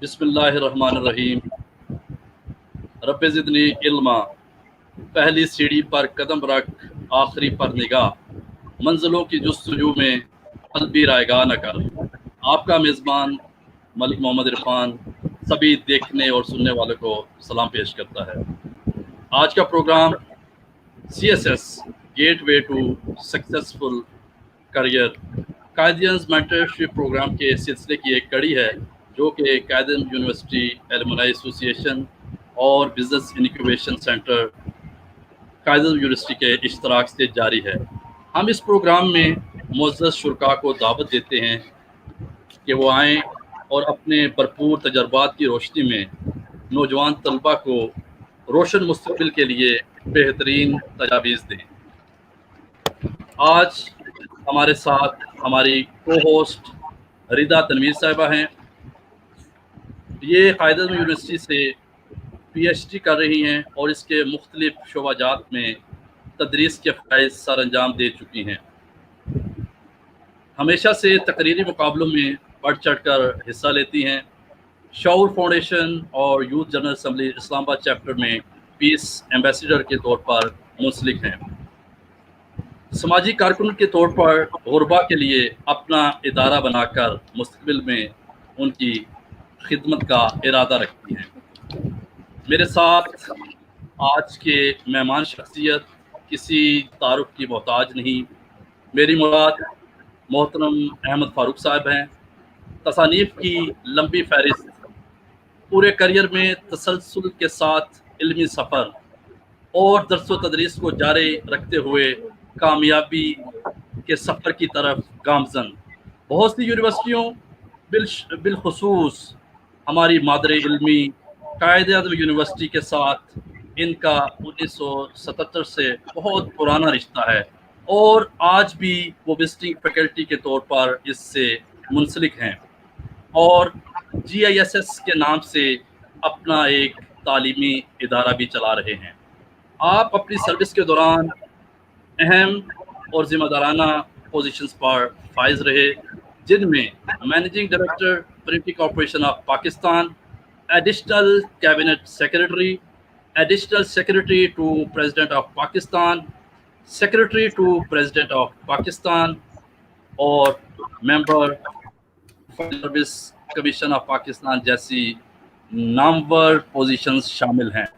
बिस्मिल्लाहिर्रहमानिर्रहीम। रब्बे ज़िदनी इल्मा। पहली सीढ़ी पर कदम रख, आखिरी पर निगाह, मंजिलों की जुस्तजू में कल्बी रायगा न कर। आपका मेज़बान मलिक मोहम्मद इरफान सभी देखने और सुनने वालों को सलाम पेश करता है। आज का programme CSS gateway to successful career Quaidians mentorship programme के सिलसिले की एक कड़ी है, जो कि कायदम यूनिवर्सिटी एलुमनाई एसोसिएशन और business incubation centre Quaid-e-Azam university के इश्तराक से जारी है। हम इस प्रोग्राम में मुअज़्ज़ज़ शुरका को दावत देते हैं कि वो आएँ और अपने भरपूर तजर्बात की रोशनी में नौजवान तलबा को रोशन मुस्तकबिल के लिए बेहतरीन तजावीज़ दें। आज हमारे साथ हमारी को होस्ट रिदा तनवीर साहिबा हैं। ये कायदम यूनिवर्सिटी से PhD कर रही हैं और इसके मुख्तलिफ शोबाजात में तदरीस के फ़राइज़ सर अंजाम दे चुकी हैं। हमेशा से तकरीरी मुकाबलों में बढ़ चढ़ कर हिस्सा लेती हैं। शऊर फाउंडेशन और youth general assembly Islamabad chapter में पीस एम्बेसडर के तौर पर मुंसलिक हैं। समाजी कारकुन के तौर पर गुरबा के लिए अपना इदारा बनाकर मुस्तकबिल में उनकी खिदमत का इरादा रखती हैं। मेरे साथ आज के मेहमान शख्सियत किसी तारुफ की मोहताज नहीं। मेरी मुराद मोहतरम अहमद फ़ारूक साहब हैं। तसानीफ़ की लंबी फहरिस्त, पूरे करियर में तसलसल के साथ इल्मी सफ़र और दर्स व तदरीस को जारी रखते हुए कामयाबी के सफ़र की तरफ गामज़न। बहुत सी यूनिवर्सिटियों बिलखुसूस हमारी मादरे इल्मी कायद-ए-आज़म यूनिवर्सिटी के साथ इनका 1977 से बहुत पुराना रिश्ता है और आज भी वो विजिटिंग फैकल्टी के तौर पर इससे मुंसलिक हैं और GISS के नाम से अपना एक तालीमी इदारा भी चला रहे हैं। आप अपनी सर्विस के दौरान अहम और ज़िम्मेदाराना पोजीशंस पर फाइज रहे, जिनमें managing director printing corporation of Pakistan, additional cabinet secretary, additional secretary to president of Pakistan, secretary to president of Pakistan और member service commission of Pakistan जैसी नामवर पोजीशंस शामिल हैं।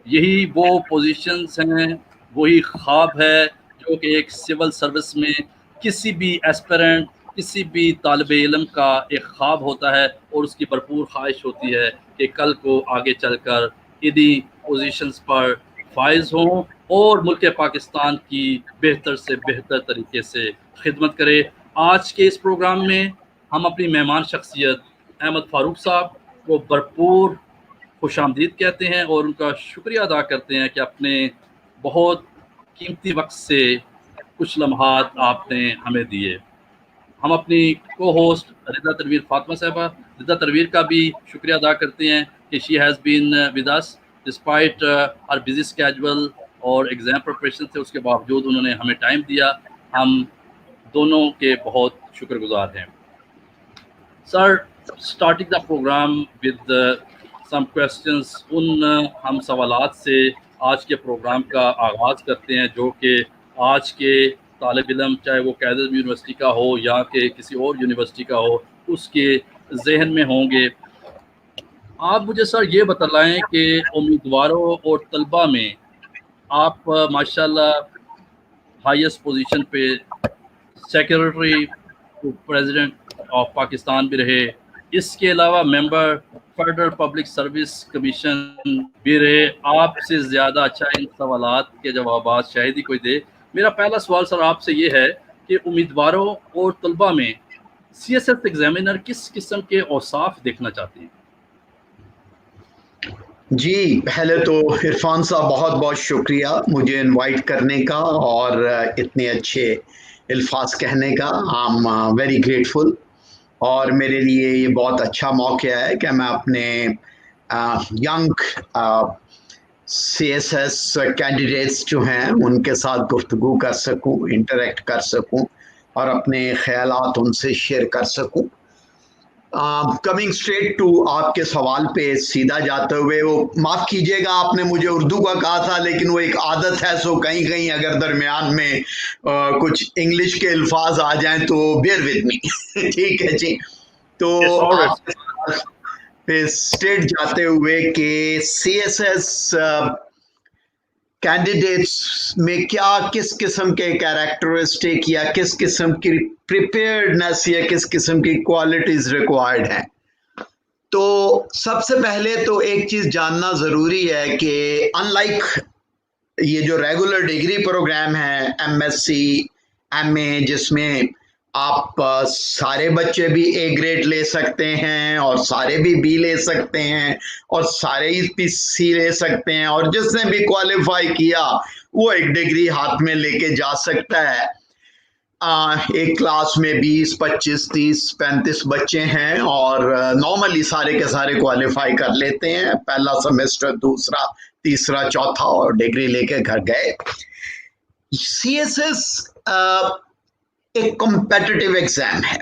यही वो पोजीशंस हैं, वही ख्वाब है जो कि एक सिविल सर्विस में किसी भी एस्पिरेंट, किसी भी तालिब इल्म का एक ख्वाब होता है और उसकी भरपूर ख्वाहिश होती है कि कल को आगे चलकर इन्हीं पोजीशंस पर फाइज हों और मुल्क पाकिस्तान की बेहतर से बेहतर तरीके से खिदमत करे। आज के इस प्रोग्राम में हम अपनी मेहमान शख्सियत अहमद फ़ारूक साहब को भरपूर खुशामदीद कहते हैं और उनका शुक्रिया अदा करते हैं कि अपने बहुत कीमती वक्त से कुछ लम्हात आपने हमें दिए। हम अपनी को होस्ट रिदा तनवीर फातिमा साहिबा रिदा तनवीर का भी शुक्रिया अदा करते हैं कि she has been with us despite her busy schedule और एग्ज़ाम प्रिपरेशन से, उसके बावजूद उन्होंने हमें टाइम दिया। हम दोनों के बहुत शुक्रगुजार हैं। Sir, starting the program with some questions, उन हम सवालात से आज के प्रोग्राम का आगाज़ करते हैं जो कि आज के तालिब इल्म, चाहे वो कायद यूनिवर्सिटी का हो या कि किसी और यूनिवर्सिटी का हो, उसके जहन में होंगे। आप मुझे सर ये बतलाएं कि उम्मीदवारों और तलबा में आप माशाल्लाह हाईएस्ट पोजीशन पे secretary to president of Pakistan भी रहे, इसके अलावा member federal public service commission भी रहे। आपसे ज़्यादा अच्छा इन सवालात के जवाब शायद ही कोई दे। मेरा पहला सवाल सर आपसे ये है कि उम्मीदवारों और तलबा में CSS एग्जामिनर किस किस्म के औसाफ देखना चाहते हैं? जी, पहले तो इरफान साहब बहुत बहुत शुक्रिया मुझे इनवाइट करने का और इतने अच्छे अल्फाज कहने का। आई एम वेरी ग्रेटफुल और मेरे लिए ये बहुत अच्छा मौका है कि मैं अपने यंग CSS कैंडिडेट्स जो हैं उनके साथ गुफ्तगू कर सकूं, इंटरेक्ट कर सकूं और अपने ख्यालात उनसे शेयर कर सकूं। कमिंग स्ट्रेट टू आपके सवाल पे सीधा जाते हुए, वो माफ कीजिएगा आपने मुझे उर्दू का कहा था, लेकिन वो एक आदत है, सो कहीं कहीं अगर दरमियान में कुछ इंग्लिश के अल्फाज आ जाएं तो बेयर विद मी। ठीक है जी। तो It's all right. आपके सवाल पे स्ट्रेट जाते हुए कि CSS कैंडिडेट्स में क्या किस किस्म के कैरेक्टरिस्टिक या किस किस्म की प्रिपेयर्डनेस या किस किस्म की क्वालिटीज रिक्वायर्ड हैं। तो सबसे पहले तो एक चीज जानना जरूरी है कि अनलाइक ये जो रेगुलर डिग्री प्रोग्राम है MSc MA, जिसमें आप सारे बच्चे भी A ग्रेड ले सकते हैं और सारे भी B ले सकते हैं और सारे ही C ले सकते हैं, और जिसने भी क्वालिफाई किया वो एक डिग्री हाथ में लेके जा सकता है। एक क्लास में 20, 25, 30, 35 बच्चे हैं और नॉर्मली सारे के सारे क्वालिफाई कर लेते हैं, पहला सेमेस्टर, दूसरा, तीसरा, चौथा, और डिग्री लेके घर गए। CSS एक कॉम्पिटिटिव एग्जाम है।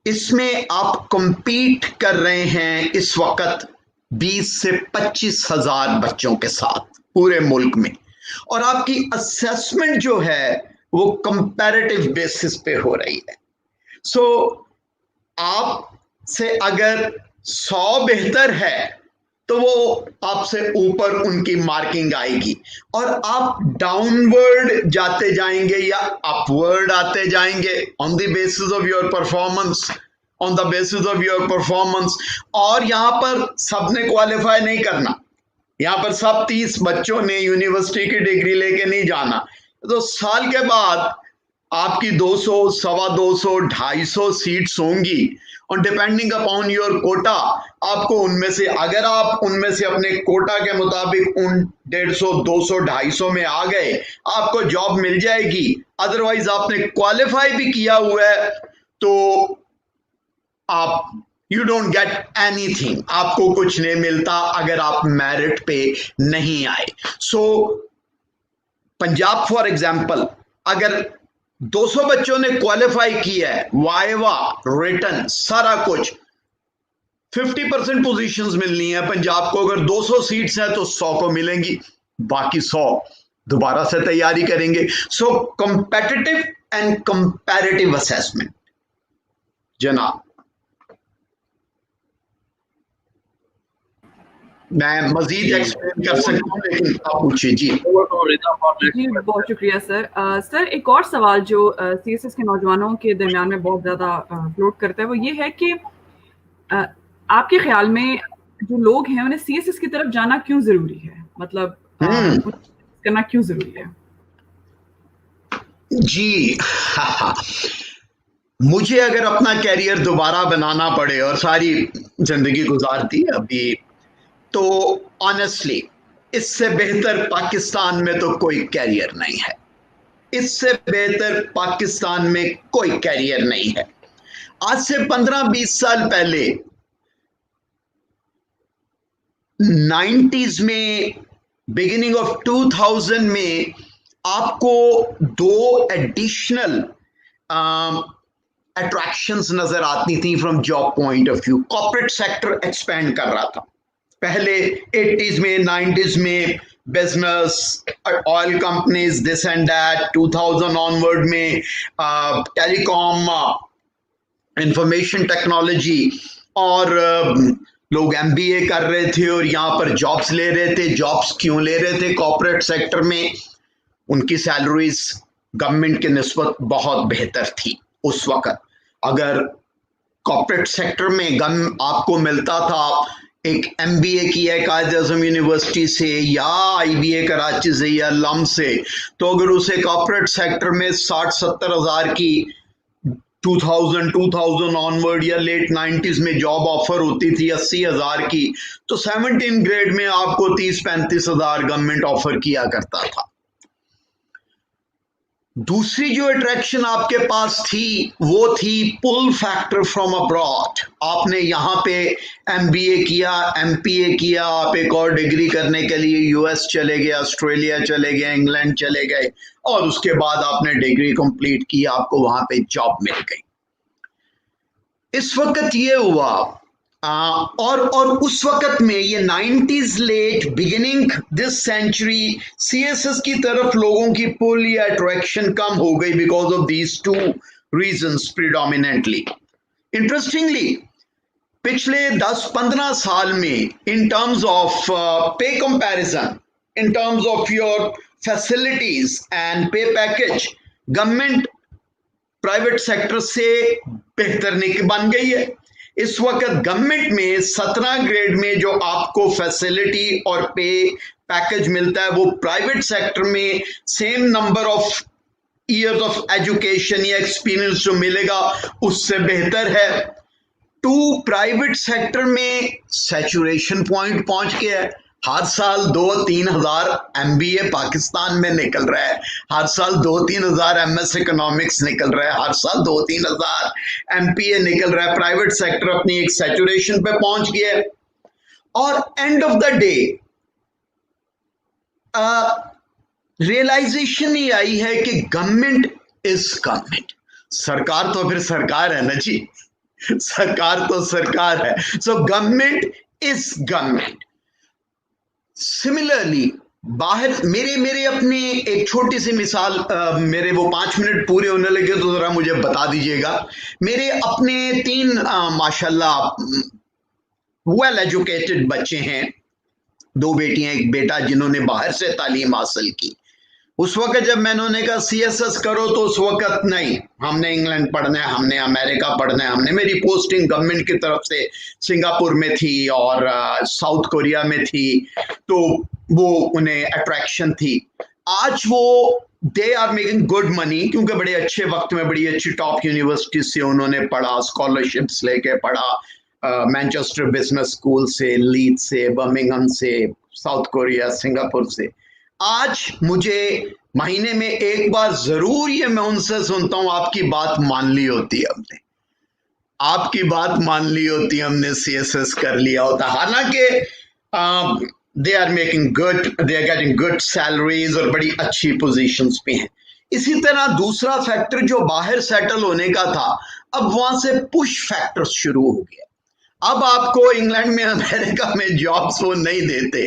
इसमें आप compete कर रहे हैं इस वक्त 20 से 25 हजार बच्चों के साथ पूरे मुल्क में, और आपकी असेसमेंट जो है वो कंपैरेटिव बेसिस पे हो रही है। सो आपसे अगर 100 बेहतर है तो वो आपसे ऊपर उनकी मार्किंग आएगी, और आप डाउनवर्ड जाते जाएंगे या अपवर्ड आते जाएंगे on the basis of your performance, on the basis of your performance. और यहाँ पर सबने क्वालिफाई नहीं करना, यहाँ पर सब 30 बच्चों ने यूनिवर्सिटी की डिग्री लेके नहीं जाना। तो साल के बाद आपकी 200, 250, 250 सीट्स होंगी, और डिपेंडिंग अपॉन योर कोटा आपको उनमें से, अगर आप उनमें से अपने कोटा के मुताबिक उन 150, 200, 250 में आ गए, आपको जॉब मिल जाएगी। अदरवाइज आपने क्वालिफाई भी किया हुआ है तो आप यू डोंट गेट एनीथिंग, आपको कुछ नहीं मिलता अगर आप मेरिट पे नहीं आए। सो पंजाब फॉर एग्जाम्पल, अगर 200 बच्चों ने क्वालिफाई किया है, वाइवा, रिटन, सारा कुछ, 50% पोजीशंस मिलनी है पंजाब को। अगर 200 सीट्स हैं तो 100 को मिलेंगी, बाकी 100 दोबारा से तैयारी करेंगे। सो कॉम्पिटिटिव एंड कंपैरेटिव असेसमेंट। जनाब, मैं मजीद एक्सप्लेन कर सकता हूँ, लेकिन आप पूछिए जी। जी बहुत शुक्रिया सर। सर एक और सवाल जो CSS के नौजवानों के दरमियान में बहुत ज़्यादा फ्लोट करता है वो ये है कि आपके ख्याल में जो लोग हैं उन्हें CSS की तरफ जाना क्यों ज़रूरी है, मतलब करना क्यों ज़रूरी है? जी मुझे अगर अपना कैरियर दोबारा बनाना पड़े, और सारी जिंदगी गुजार दी अभी, तो ऑनेस्टली इससे बेहतर पाकिस्तान में तो कोई कैरियर नहीं है। इससे बेहतर पाकिस्तान में कोई कैरियर नहीं है। आज से 15-20 साल पहले 90s में, बिगिनिंग ऑफ 2000 में आपको 2 एडिशनल अट्रैक्शंस नजर आती थी from job point of view. Corporate sector expand कर रहा था। पहले 80s में, 90s में business, oil companies, this and that. 2000 onward में टेलीकॉम, इंफॉर्मेशन टेक्नोलॉजी, और लोग MBA कर रहे थे और यहाँ पर जॉब्स ले रहे थे। जॉब्स क्यों ले रहे थे? कॉर्पोरेट सेक्टर में उनकी सैलरीज गवर्नमेंट के निस्बत बहुत बेहतर थी उस वक्त। अगर कॉर्पोरेट सेक्टर में आपको मिलता था एक MBA किया है कायद आज़म यूनिवर्सिटी से या IBA कराची से या लम से, तो अगर उसे कॉर्पोरेट सेक्टर में 60-70 हज़ार की 2000 ऑनवर्ड या लेट 90s में जॉब ऑफर होती थी 80 हज़ार की, तो 17 ग्रेड में आपको 30-35 हज़ार गवर्नमेंट ऑफर किया करता था। दूसरी जो अट्रैक्शन आपके पास थी वो थी पुल फैक्टर फ्रॉम अब्रॉड। आपने यहाँ पे MBA किया, MPA किया, आप एक और डिग्री करने के लिए US चले गए, ऑस्ट्रेलिया चले गए, इंग्लैंड चले गए, और उसके बाद आपने डिग्री कंप्लीट की, आपको वहां पे जॉब मिल गई। इस वक्त ये हुआ और उस वक्त में ये 90s late beginning this century CSS की तरफ लोगों की पुल या अट्रैक्शन कम हो गई because of these two reasons predominantly. Interestingly पिछले 10-15 साल में इन टर्म्स ऑफ पे comparison, in terms of your facilities and पे पैकेज, गवर्नमेंट प्राइवेट सेक्टर से बेहतर बन गई है। इस वक्त गवर्नमेंट में 17 ग्रेड में जो आपको फैसिलिटी और पे पैकेज मिलता है वो प्राइवेट सेक्टर में same number of years of education या एक्सपीरियंस जो मिलेगा उससे बेहतर है। टू प्राइवेट सेक्टर में सैचुरेशन पॉइंट पहुंच गया है। हर साल 2-3 हजार MBA पाकिस्तान में निकल रहा है, हर साल 2-3 हजार MS इकोनॉमिक्स निकल रहा है, हर साल 2-3 हजार MPA निकल रहा है। प्राइवेट सेक्टर अपनी एक सैचुरेशन पे पहुंच गया है और end of the day realization ही आई है कि गवर्नमेंट इज गवर्नमेंट। सरकार तो फिर सरकार है ना जी, सरकार तो सरकार है। So government is government. Similarly बाहर मेरे अपने एक छोटी सी मिसाल, मेरे वो 5 मिनट पूरे होने लगे तो जरा मुझे बता दीजिएगा। मेरे अपने 3 माशाल्लाह वेल एजुकेटेड बच्चे हैं, 2 बेटियां 1 बेटा, जिन्होंने बाहर से तालीम हासिल की। उस वक्त जब मैंने उन्हें कहा CSS करो तो उस वक्त नहीं, हमने इंग्लैंड पढ़ना है, हमने अमेरिका पढ़ना है। मेरी पोस्टिंग गवर्नमेंट की तरफ से सिंगापुर में थी और साउथ कोरिया में थी, तो वो उन्हें अट्रैक्शन थी। आज वो they are making good money क्योंकि बड़े अच्छे वक्त में बड़ी अच्छी टॉप यूनिवर्सिटी से उन्होंने पढ़ा, स्कॉलरशिप्स लेके पढ़ा, मैनचेस्टर बिजनेस स्कूल से, लीड से, बर्मिंघम से, साउथ कोरिया, सिंगापुर से। आज मुझे महीने में एक बार जरूर ये मैं उनसे सुनता हूं, आपकी बात मान ली होती है हमने, आपकी बात मान ली होती है हमने, CSS कर लिया होता। हालांकि they are making good, they are getting good salaries और बड़ी अच्छी पोजीशंस पे हैं। इसी तरह दूसरा फैक्टर जो बाहर सेटल होने का था, अब वहां से पुश फैक्टर शुरू हो गया। अब आपको इंग्लैंड में, अमेरिका में जॉब्स वो नहीं देते,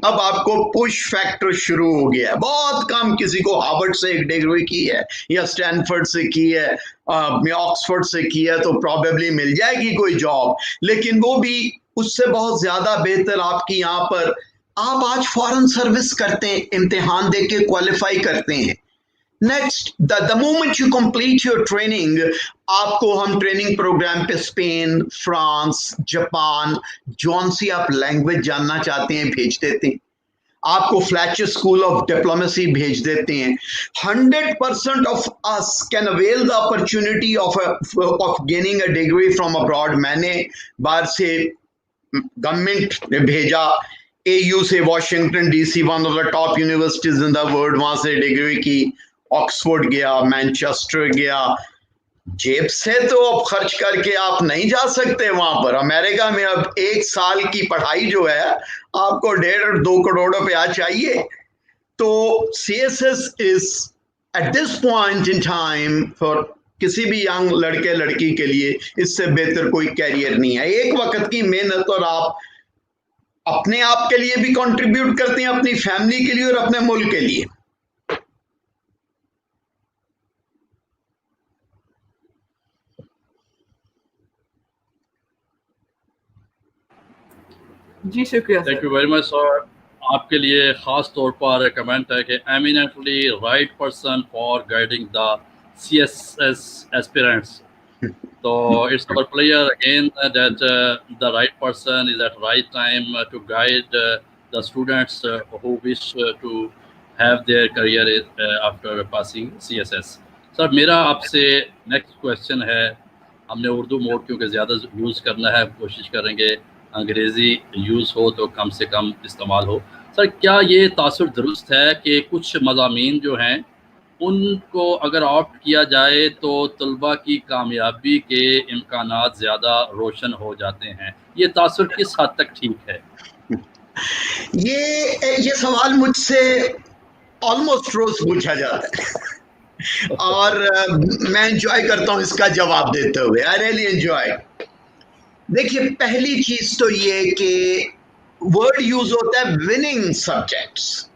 अब आपको पुश फैक्टर शुरू हो गया है। बहुत कम किसी को हार्वर्ड से एक डिग्री की है या स्टैनफोर्ड से की है या ऑक्सफोर्ड से की है तो प्रॉबेबली मिल जाएगी कोई जॉब, लेकिन वो भी उससे बहुत ज्यादा बेहतर आपकी यहाँ पर आप आज फॉरेन सर्विस करते हैं, इम्तिहान दे के क्वालिफाई करते हैं। Next the moment you complete your training, आपको हम ट्रेनिंग प्रोग्राम पे स्पेन, फ्रांस, जापान, जौन सी आप लैंग्वेज जानना चाहते हैं भेज देते हैं। आपको फ्लैचर स्कूल ऑफ डिप्लोमेसी भेज देते हैं। 100% of us can avail the opportunity of gaining a degree from abroad. मैंने बाहर से गवर्नमेंट ने भेजा, AU से Washington DC, one of the top universities in the world, वहां से डिग्री की। ऑक्सफोर्ड गया, मैनचेस्टर गया। जेब से तो अब खर्च करके आप नहीं जा सकते वहां पर। अमेरिका में अब 1 साल की पढ़ाई जो है आपको 1.5-2 करोड़ रुपया चाहिए। तो CSS is at this point in time for किसी भी यंग लड़के लड़की के लिए इससे बेहतर कोई कैरियर नहीं है। एक वक्त की मेहनत और आप अपने आप के लिए भी कंट्रीब्यूट करते हैं, अपनी फैमिली के लिए और अपने मुल्क के लिए। जी शुक्रिया। Thank you very much sir. आपके लिए ख़ास तौर पर कमेंट है कि eminently right person for guiding the CSS aspirants. तो it's our player again that the right person is at right time to guide the students who wish to have their career after passing CSS। Sir मेरा आपसे next question है, हमने Urdu mode क्योंकि ज़्यादा use करना है, कोशिश करेंगे अंग्रेज़ी यूज़ हो तो कम से कम इस्तेमाल हो। सर क्या ये तासुर दुरुस्त है कि कुछ मज़ामीन जो हैं उनको अगर ऑप्ट किया जाए तो तलबा की कामयाबी के इम्कानात ज़्यादा रोशन हो जाते हैं? ये तासुर किस हद तक ठीक है? ये सवाल मुझसे ऑलमोस्ट रोज पूछा जाता है और मैं एंजॉय करता हूँ इसका जवाब देते हुए। I really enjoy. देखिए, पहली चीज तो ये कि वर्ड यूज होता है winning subjects.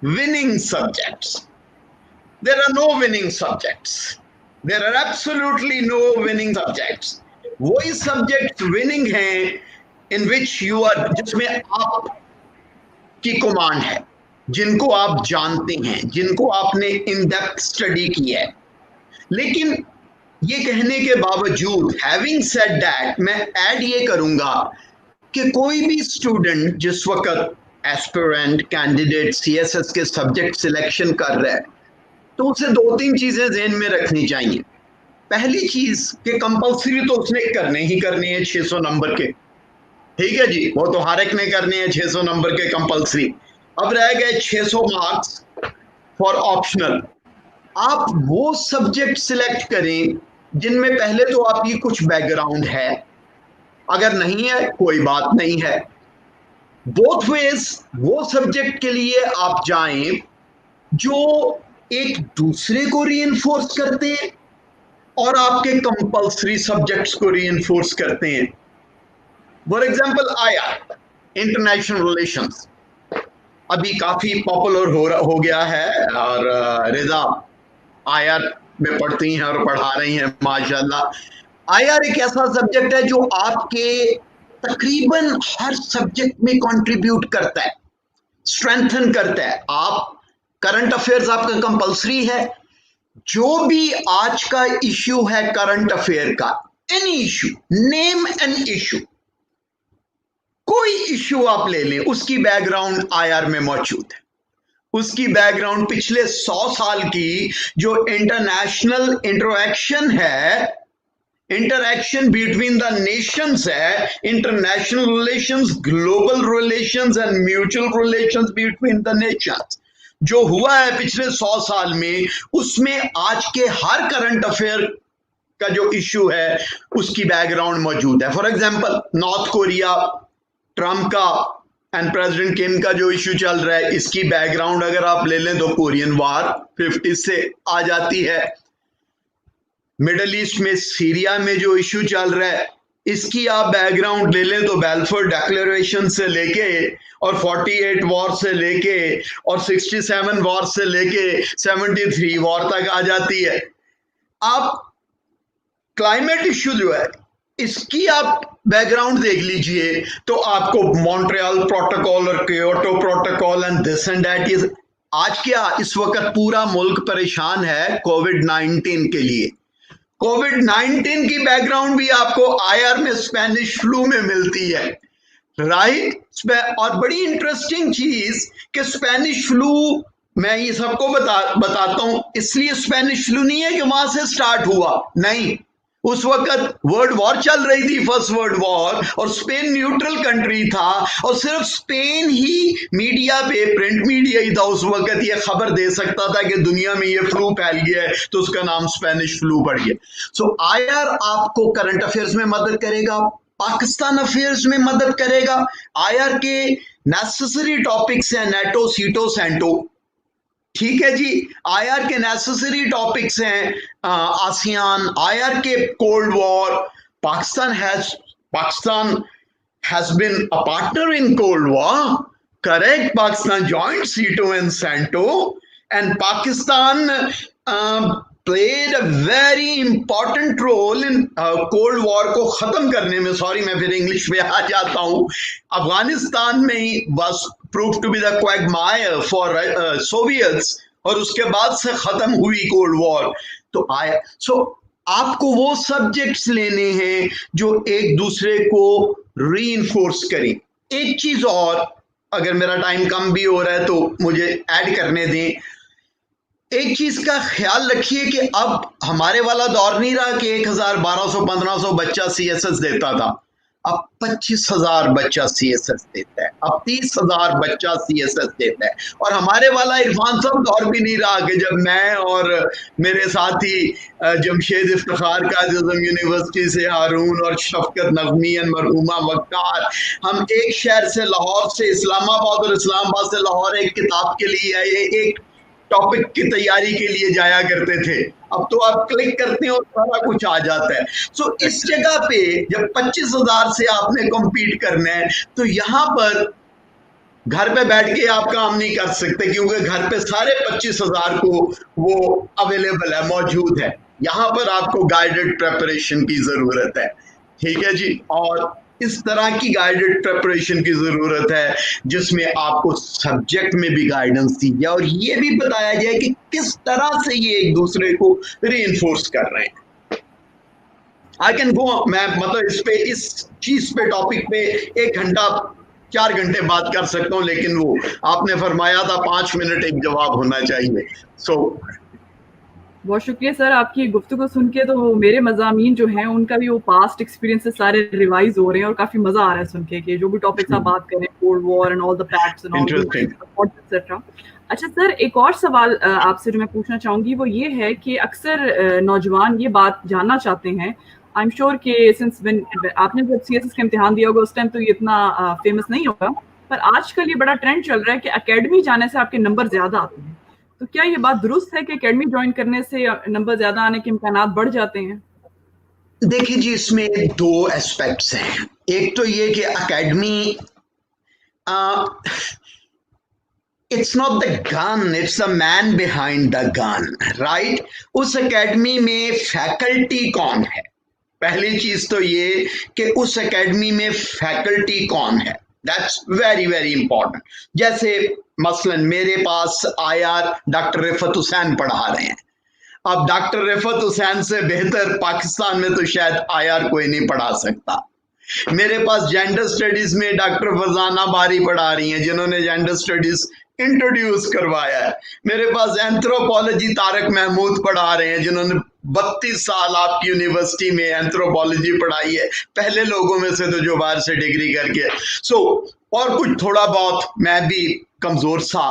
Winning subjects, there are no winning subjects, there are absolutely no winning subjects. वही सब्जेक्ट विनिंग हैं इन विच यू आर, जिसमें आप की कमांड है, जिनको आप जानते हैं, जिनको आपने इन डेप्थ स्टडी किया है। लेकिन ये कहने के बावजूद, हैविंग सेड दैट, मैं ऐड ये करूंगा कि कोई भी स्टूडेंट जिस वक्त एस्पिरेंट कैंडिडेट सीएसएस के सब्जेक्ट सिलेक्शन कर रहा है, तो उसे 2-3 चीजें ज़हन में रखनी चाहिए। पहली चीज कि कंपल्सरी तो उसने करने ही करने हैं 600 नंबर के, ठीक है जी, वो तो हर एक ने करने हैं 600 नंबर के कंपल्सरी। अब रह गए 600 मार्क्स फॉर ऑप्शनल। आप वो सब्जेक्ट सिलेक्ट करें जिनमें पहले तो आपकी कुछ बैकग्राउंड है, अगर नहीं है कोई बात नहीं है। बोथ वेज वो सब्जेक्ट के लिए आप जाएं जो एक दूसरे को रीइंफोर्स करते हैं और आपके कंपल्सरी सब्जेक्ट्स को रीइंफोर्स करते हैं। For example IR, international relations, अभी काफी पॉपुलर हो गया है, और रिजा आईआर में पढ़ती हैं और पढ़ा रही हैं माशाल्लाह। आईआर एक ऐसा सब्जेक्ट है जो आपके तकरीबन हर सब्जेक्ट में कंट्रीब्यूट करता है, स्ट्रेंथन करता है। आप करंट अफेयर्स आपका कंपल्सरी है, जो भी आज का इश्यू है करंट अफेयर का, any issue, name an issue, कोई इश्यू आप ले लें, उसकी बैकग्राउंड आईआर में मौजूद है। उसकी बैकग्राउंड पिछले 100 साल की जो इंटरनेशनल इंटरेक्शन है, इंटरेक्शन बिटवीन द नेशंस है, international relations, global relations and mutual relations between the Nations, जो हुआ है पिछले 100 साल में, उसमें आज के हर करंट अफेयर का जो इश्यू है उसकी बैकग्राउंड मौजूद है। For example, north Korea, Trump का एंड प्रेसिडेंट किम का जो इश्यू चल रहा है, इसकी बैकग्राउंड अगर आप ले लें तो कोरियन वार 50 से आ जाती है। मिडल ईस्ट में सीरिया में जो इश्यू चल रहा है, इसकी आप बैकग्राउंड ले लें तो बैल्फोर डिक्लेरेशन से लेके और 48 वॉर से लेके और 67 वॉर से लेके 73 वॉर तक आ जाती है। आप क्लाइमेट इश्यू जो है, इसकी आप बैकग्राउंड देख लीजिए तो आपको मॉन्ट्रियल प्रोटोकॉल और Kyoto protocol and this and that is. आज क्या इस वक्त पूरा मुल्क परेशान है कोविड-19 के लिए। कोविड-19 की बैकग्राउंड भी आपको आईआर में स्पेनिश फ्लू में मिलती है, राइट। और बड़ी इंटरेस्टिंग चीज कि स्पेनिश फ्लू, मैं ये सबको बताता हूं, इसलिए स्पेनिश फ्लू नहीं है कि वहां से स्टार्ट हुआ, नहीं, उस वक्त वर्ल्ड वॉर चल रही थी, फर्स्ट वर्ल्ड वॉर, और स्पेन न्यूट्रल कंट्री था, और सिर्फ स्पेन ही मीडिया पे, प्रिंट मीडिया ही था उस वक्त, ये खबर दे सकता था कि दुनिया में ये फ्लू फैल गया है, तो उसका नाम स्पेनिश फ्लू पड़ गया। सो आईआर आपको करंट अफेयर्स में मदद करेगा, पाकिस्तान अफेयर्स में मदद करेगा। आईआर के नेसेसरी टॉपिक्स हैं नेटो, सीटो, सेंटो, ठीक है जी। आईआर के नेसेसरी टॉपिक्स हैं आसियान, आईआर के cold war, Pakistan has been a partner in cold war, correct, Pakistan joint SEATO and CENTO, and Pakistan played a very important role in cold war को खत्म करने में। सॉरी, मैं फिर इंग्लिश में आ जाता हूं। अफगानिस्तान में ही was proved to be the quagmire for Soviets, और उसके बाद से खत्म हुई कोल्ड वॉर। तो आपको वो सब्जेक्ट्स लेने हैं जो एक दूसरे को रीइंफोर्स करें। एक चीज और, अगर मेरा टाइम कम भी हो रहा है तो मुझे ऐड करने दें। एक चीज का ख्याल रखिए कि अब हमारे वाला दौर नहीं रहा कि 1000, 1200, 1500 बच्चा सीएसएस देता था। अब 25,000 बच्चा सीएसएस देता है, अब 30,000 बच्चा सीएसएस देता है। और हमारे वाला इरफान साहब दौर भी नहीं रहा कि जब मैं और मेरे साथी जमशेद इफ्तिखार कायद-ए-आज़म यूनिवर्सिटी से हारून और शफकत नगमी और मरहूमा वक़ार, हम एक शहर से, लाहौर से इस्लामाबाद और इस्लामाबाद से लाहौर एक किताब के लिए आए, एक टॉपिक की तैयारी के लिए जाया करते थे। अब तो आप क्लिक करते हैं और सारा कुछ आ जाता है। सो इस जगह पे जब 25,000 से आपने कम्पीट करना है तो यहाँ पर घर पे बैठ के आप काम नहीं कर सकते, क्योंकि घर पे सारे 25,000 को वो अवेलेबल है, मौजूद है। यहाँ पर आपको गाइडेड प्रेपरेशन की जरूरत है, ठीक है जी। और इस तरह की गाइडेड प्रेपरेशन की जरूरत है जिसमें आपको सब्जेक्ट में भी गाइडेंस दी जाए और ये भी बताया जाए कि किस तरह से ये एक दूसरे को रीइंफोर्स कर रहे हैं। आई कैन गो, मैं मतलब इस चीज पे टॉपिक पे 1 घंटा 4 घंटे बात कर सकता हूँ, लेकिन वो आपने फरमाया था 5 मिनट एक जवाब होना चाहिए। सो बहुत शुक्रिया सर, आपकी गुफ्तगू सुन के तो मेरे मज़ामीन जो हैं उनका भी वो पास्ट एक्सपीरियंसेस सारे रिवाइज हो रहे हैं और काफ़ी मज़ा आ रहा है सुन के जो भी टॉपिक्स आप बात कर रहे हैं, cold war and all the pacts and all etcetera. अच्छा सर, एक और सवाल आपसे जो मैं पूछना चाहूँगी वो ये है कि अक्सर नौजवान ये बात जानना चाहते हैं, आई एम श्योर कि सिंस आपने जब CSS का इम्तिहान दिया होगा उस टाइम तो ये इतना फेमस नहीं होगा, पर आजकल ये बड़ा ट्रेंड चल रहा है कि एकेडमी जाने से आपके नंबर ज़्यादा आते हैं। तो क्या ये बात दुरुस्त है कि एकेडमी ज्वाइन करने से नंबर ज्यादा आने के इम्कानात बढ़ जाते हैं? देखिए जी, इसमें 2 एस्पेक्ट्स हैं। एक तो ये कि academy it's not the gun, it's the man behind the gun, right. उस एकेडमी में फैकल्टी कौन है, पहली चीज तो ये कि उस एकेडमी में फैकल्टी कौन है, दैट्स वेरी वेरी इंपॉर्टेंट। जैसे मसलन मेरे पास आईआर डॉक्टर रिफत हुसैन पढ़ा रहे हैं। अब डॉक्टर रिफत हुसैन से बेहतर पाकिस्तान में तो शायद आईआर कोई नहीं पढ़ा सकता। मेरे पास जेंडर स्टडीज में डॉक्टर फरजाना बारी पढ़ा रही हैं जिन्होंने जेंडर स्टडीज इंट्रोड्यूस करवाया है। मेरे पास एंथ्रोपोलॉजी तारक महमूद पढ़ा रहे हैं जिन्होंने 32 साल आपकी यूनिवर्सिटी में एंथ्रोपोलॉजी पढ़ाई है, पहले लोगों में से तो जो बाहर से डिग्री करके। और कुछ थोड़ा बहुत मैं भी कमजोर सा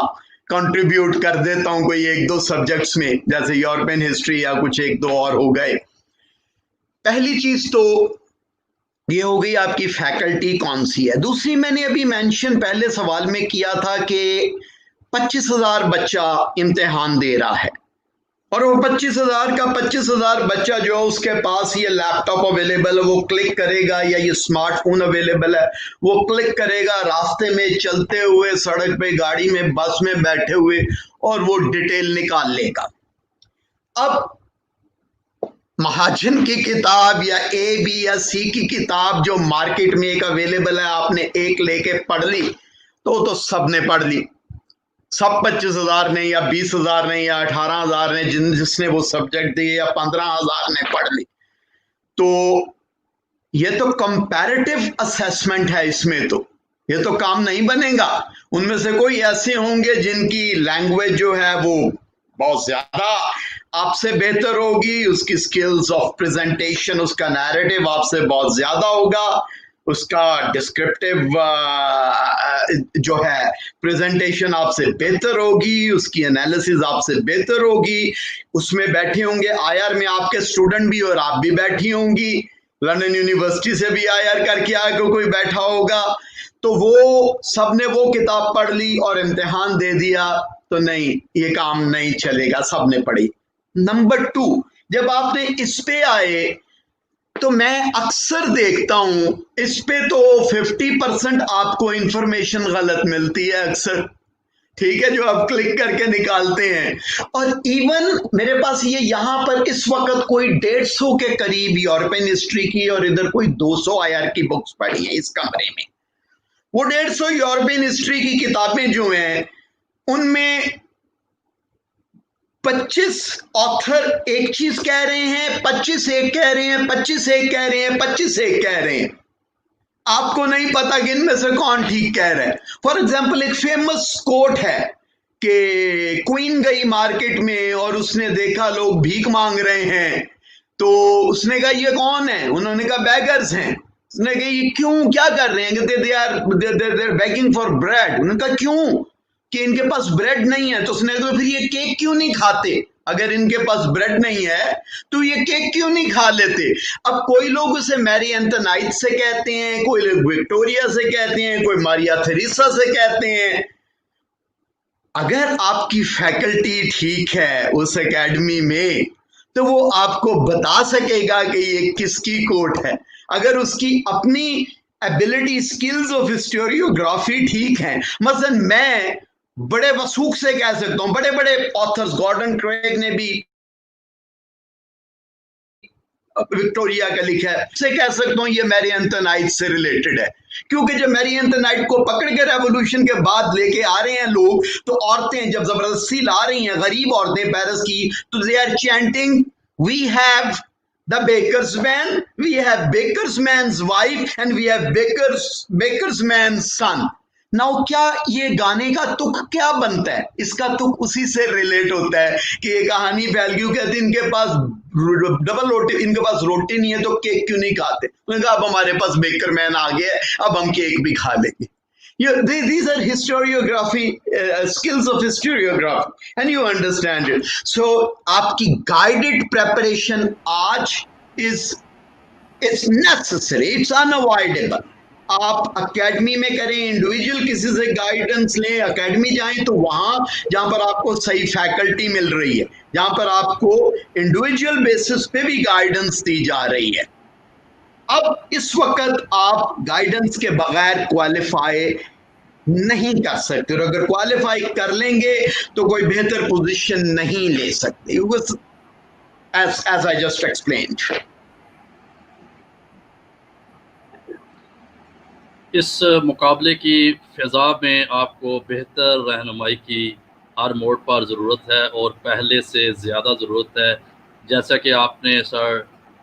कंट्रीब्यूट कर देता हूं कोई 1-2 सब्जेक्ट्स में, जैसे यूरोपियन हिस्ट्री या कुछ 1-2 और हो गए। पहली चीज तो ये हो गई आपकी फैकल्टी कौन सी है। दूसरी, मैंने अभी मेंशन पहले सवाल में किया था कि 25,000 बच्चा इम्तिहान दे रहा है और वो 25,000 बच्चा जो है उसके पास ये लैपटॉप अवेलेबल है, वो क्लिक करेगा, या ये स्मार्टफोन अवेलेबल है, वो क्लिक करेगा रास्ते में चलते हुए, सड़क पे, गाड़ी में, बस में बैठे हुए, और वो डिटेल निकाल लेगा। अब महाजन की किताब या A, B या C की किताब जो मार्केट में एक अवेलेबल है, आपने एक लेके पढ़ ली तो सबने पढ़ ली, सब 25,000 ने या 20,000 ने या 18,000 ने जिसने वो सब्जेक्ट दिए या 15,000 ने पढ़ ली। तो ये तो कंपैरेटिव असेसमेंट है, इसमें तो ये तो काम नहीं बनेगा। उनमें से कोई ऐसे होंगे जिनकी लैंग्वेज जो है वो बहुत ज्यादा आपसे बेहतर होगी, उसकी स्किल्स ऑफ प्रेजेंटेशन, उसका नैरेटिव आपसे बहुत ज्यादा होगा, उसका डिस्क्रिप्टिव जो है प्रेजेंटेशन आपसे बेहतर होगी, उसकी एनालिसिस आपसे बेहतर होगी। उसमें बैठे होंगे आईआर में आपके स्टूडेंट भी और आप भी बैठी होंगी, लंदन यूनिवर्सिटी से भी आईआर करके आके कोई बैठा होगा। तो वो सबने वो किताब पढ़ ली और इम्तिहान दे दिया तो नहीं, ये काम नहीं चलेगा, सबने पढ़ी। नंबर 2, जब आपने इस पे आए तो मैं अक्सर देखता हूं इस पे तो 50% आपको इंफॉर्मेशन गलत मिलती है अक्सर, ठीक है, जो आप क्लिक करके निकालते हैं। और इवन मेरे पास ये यहां पर इस वक्त कोई 150 के करीब यूरोपियन हिस्ट्री की और इधर कोई 200 आईआर की बुक्स पढ़ी हैं इस कमरे में। वो 150 यूरोपियन हिस्ट्री की किताबें जो हैं उनमें 25 ऑथर एक चीज कह रहे हैं, 25 एक कह रहे हैं, 25 एक कह रहे हैं, 25 एक कह रहे हैं। आपको नहीं पता कि इनमें से कौन ठीक कह रहा है। फॉर एग्जाम्पल, एक फेमस कोट है कि क्वीन गई मार्केट में और उसने देखा लोग भीख मांग रहे हैं, तो उसने कहा ये कौन है? उन्होंने कहा बैगर्स हैं। उसने कहा ये क्यों, क्या कर रहे हैं? They are begging for bread. उन्होंने कहा क्यों? कि इनके पास ब्रेड नहीं है। तो उसने कहा फिर ये केक क्यों नहीं खाते? अगर इनके पास ब्रेड नहीं है तो ये केक क्यों नहीं खा लेते? अब कोई लोग उसे मैरी एंथोनाइट से कहते हैं, कोई लोग विक्टोरिया से कहते हैं, कोई मारिया थेरेसा से कहते हैं। अगर आपकी फैकल्टी ठीक है उस एकेडमी में, तो वो आपको बता सकेगा कि ये किसकी कोट है। अगर उसकी अपनी एबिलिटी, स्किल्स ऑफ हिस्टोरियोग्राफी ठीक है, मसलन मैं बड़े वसूख से कह सकता हूं, बड़े बड़े ऑथर्स, गॉर्डन क्रेग ने भी विक्टोरिया का लिखा है, से कह सकता हूं ये मैरी एंथोनाइट से रिलेटेड है, क्योंकि जब मैरी एंथोनाइट को पकड़ के रेवोल्यूशन के बाद लेके आ रहे हैं लोग, तो औरतें जब जबरदस्ती ला रही हैं, गरीब औरतें पेरिस की, तो they are chanting, we have the bakers man, we have bakers man's wife and we have bakers man's son. Now क्या ये गाने का तुक क्या बनता है? इसका तुक उसी से रिलेट होता है कि ये कहानी फैल गई, कहते इनके पास डबल रोटी, इनके पास रोटी नहीं है तो केक क्यों नहीं खाते? उन्होंने कहा अब हमारे पास बेकर मैन आ गया है, अब हम केक भी खा लेंगे। These are historiography, skills of historiography, and you understand it. So आपकी guided preparation आज it's necessary, it's unavoidable. आप एकेडमी में करें, इंडिविजुअल किसी से गाइडेंस लें, एकेडमी जाएं तो वहां जहां पर आपको सही फैकल्टी मिल रही है, जहां पर आपको इंडिविजुअल बेसिस पे भी गाइडेंस दी जा रही है। अब इस वक्त आप गाइडेंस के बगैर क्वालिफाई नहीं कर सकते, और अगर क्वालिफाई कर लेंगे तो कोई बेहतर पोजीशन नहीं ले सकते, as I just explained. इस मुकाबले की फ़िज़ा में आपको बेहतर रहनुमाई की हर मोड़ पर ज़रूरत है और पहले से ज़्यादा ज़रूरत है। जैसा कि आपने सर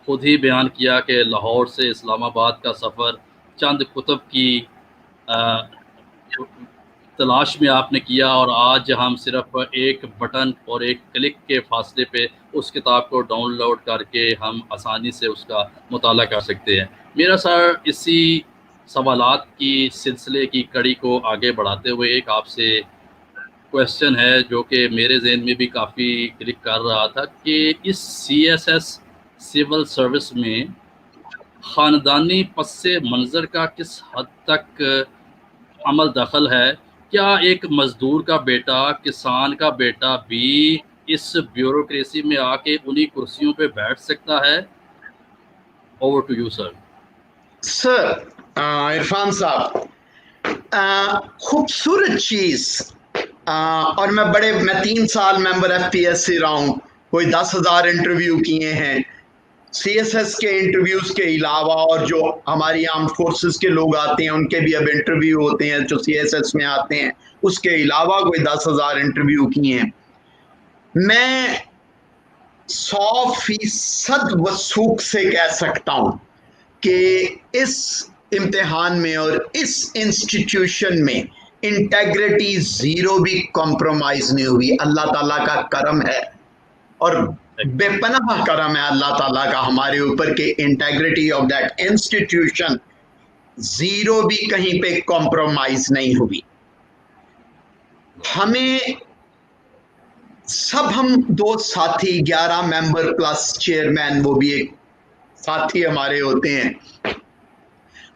खुद ही बयान किया कि लाहौर से इस्लामाबाद का सफ़र चंद कुतुब की तलाश में आपने किया, और आज हम सिर्फ एक बटन और एक क्लिक के फासले पे उस किताब को डाउनलोड करके हम आसानी से उसका मुताला कर सकते हैं। मेरा सर इसी सवालात की सिलसिले की कड़ी को आगे बढ़ाते हुए एक आपसे क्वेश्चन है जो कि मेरे जहन में भी काफ़ी क्लिक कर रहा था कि इस CSS सिविल सर्विस में ख़ानदानी पस्से मंज़र का किस हद तक अमल दखल है? क्या एक मज़दूर का बेटा, किसान का बेटा भी इस ब्यूरोक्रेसी में आके उन्हीं कुर्सियों पे बैठ सकता है? Over to you sir. Sir Irfan साहब, खूबसूरत चीज, और मैं 3 साल मेंबर FPSC रहा हूं, कोई 10,000 इंटरव्यू किए हैं। CSS के इंटरव्यूज के अलावा और जो हमारी आर्म फोर्सेस के लोग आते हैं उनके भी अब इंटरव्यू होते हैं जो CSS में आते हैं, उसके अलावा कोई 10,000 इंटरव्यू किए हैं। मैं 100% वसूख से कह सकता हूं कि इस इम्तिहान में और इस इंस्टीट्यूशन में इंटेग्रिटी जीरो भी कॉम्प्रोमाइज नहीं हुई। अल्लाह ताला का करम है और बेपनाह करम है अल्लाह ताला का हमारे ऊपर के integrity of that institution zero भी कहीं पे कॉम्प्रोमाइज नहीं हुई। हमें सब, हम 2 साथी, 11 मेंबर प्लस चेयरमैन, वो भी एक साथी हमारे होते हैं,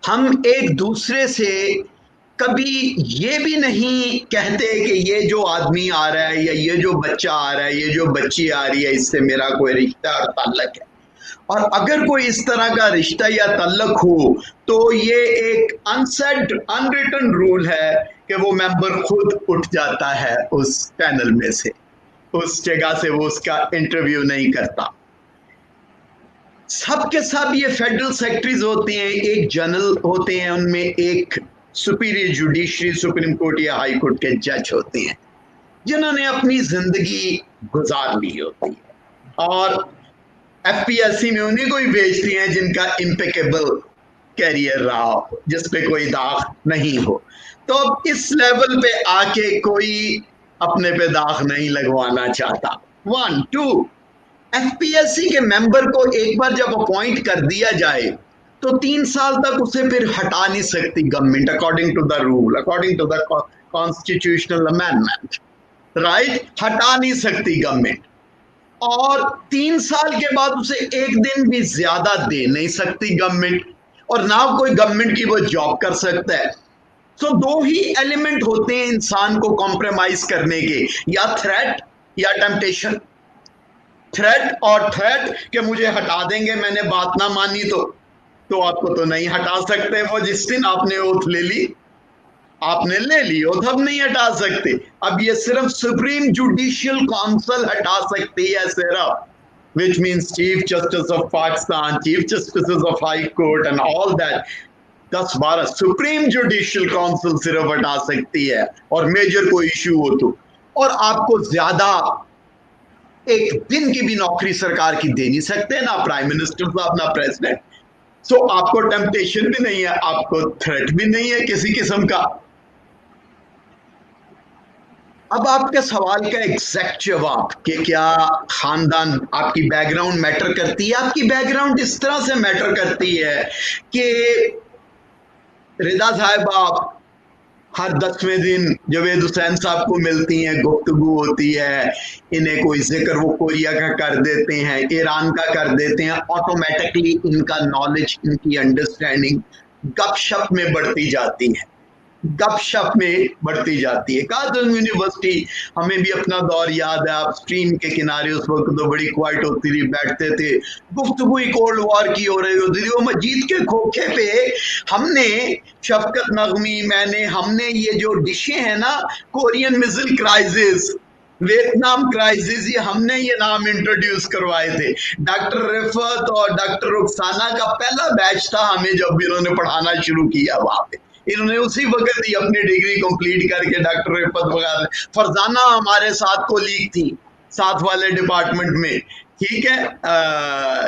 हम एक दूसरे से कभी ये भी नहीं कहते कि ये जो आदमी आ रहा है या ये जो बच्चा आ रहा है, ये जो बच्ची आ रही है, इससे मेरा कोई रिश्ता और ताल्लुक है। और अगर कोई इस तरह का रिश्ता या ताल्लुक हो तो ये एक अनसेड, अनरिटन रूल है कि वो मेंबर खुद उठ जाता है उस पैनल में से, उस जगह से वो उसका इंटरव्यू नहीं करता। सब के सब ये फेडरल सेक्रेटरीज होते हैं, एक जनरल होते हैं, उनमें एक सुपीरियर जुडिशरी, सुप्रीम कोर्ट या हाई कोर्ट के जज होते हैं जिन्होंने अपनी जिंदगी गुजार ली होती है, और FPSC में उन्हीं को ही भेजती हैं जिनका इम्पेकेबल कैरियर रहा हो, जिस पे कोई दाग नहीं हो। तो अब इस लेवल पे आके कोई अपने पे दाग नहीं लगवाना चाहता। 1 2 FPSC के मेंबर को एक बार जब अपॉइंट कर दिया जाए तो 3 साल तक उसे फिर हटा नहीं सकती government, according to the rule, according to the constitutional amendment, right? हटा नहीं सकती गवर्नमेंट, और 3 साल के बाद उसे एक दिन भी ज्यादा दे नहीं सकती गवर्नमेंट, और ना कोई गवर्नमेंट की वो जॉब कर सकता है। सो दो ही एलिमेंट होते हैं इंसान को कॉम्प्रोमाइज करने के, या थ्रेट या टेम्पटेशन। थ्रेट और थ्रेट कि मुझे हटा देंगे, मैंने बात ना मानी तो आपको तो नहीं हटा सकते। वो जिस दिन आपने ओथ ले ली, आपने ले ली ओथ, अब नहीं हटा सकते। अब ये सिर्फ सुप्रीम जुडिशियल काउंसिल हटा सकती है सिर्फ, which means Chief Justice of Pakistan, Chief Justices of High Court and all that। 10-12 supreme judicial council सिर्फ हटा सकती है, और मेजर कोई इश्यू हो तो। और आपको ज्यादा एक दिन की भी नौकरी सरकार की दे नहीं सकते, ना प्राइम मिनिस्टर साहब ना प्रेसिडेंट। सो आपको टेम्पटेशन भी नहीं है, आपको थ्रेट भी नहीं है किसी किस्म का। अब आपके सवाल का एग्जैक्ट जवाब कि क्या खानदान, आपकी बैकग्राउंड मैटर करती है? आपकी बैकग्राउंड इस तरह से मैटर करती है कि रिदा साहिबा हर 10वें दिन जवेद हुसैन साहब को मिलती हैं, गुफ्तगू होती है, इन्हें कोई जिक्र वो कोरिया का कर देते हैं, ईरान का कर देते हैं, ऑटोमेटिकली इनका नॉलेज, इनकी अंडरस्टैंडिंग गपशप में बढ़ती जाती है, गपशप में बढ़ती जाती है। काजन यूनिवर्सिटी, हमें भी अपना दौर याद है, आप स्ट्रीम के किनारे उस वक्त तो बड़ी क्वाइट होती थी, बैठते थे, गुफ्तगू ही कोल्ड वॉर की हो रही होती थी। वो मस्जिद के खोखे पे हमने, शफकत नगमी, हमने ये जो डिशें हैं ना, Korean missile crisis, Vietnam crisis, ये हमने ये नाम इंट्रोड्यूस करवाए थे। डॉक्टर रिफत और डॉक्टर रुखसाना का पहला बैच था हमें जब इन्होंने पढ़ाना शुरू किया वहां पे। इन्होंने उसी वक्त ही अपनी डिग्री कंप्लीट करके डॉक्टर रिफत वगैरह, फरजाना हमारे साथ कोलीग थी, साथ वाले डिपार्टमेंट में, ठीक है,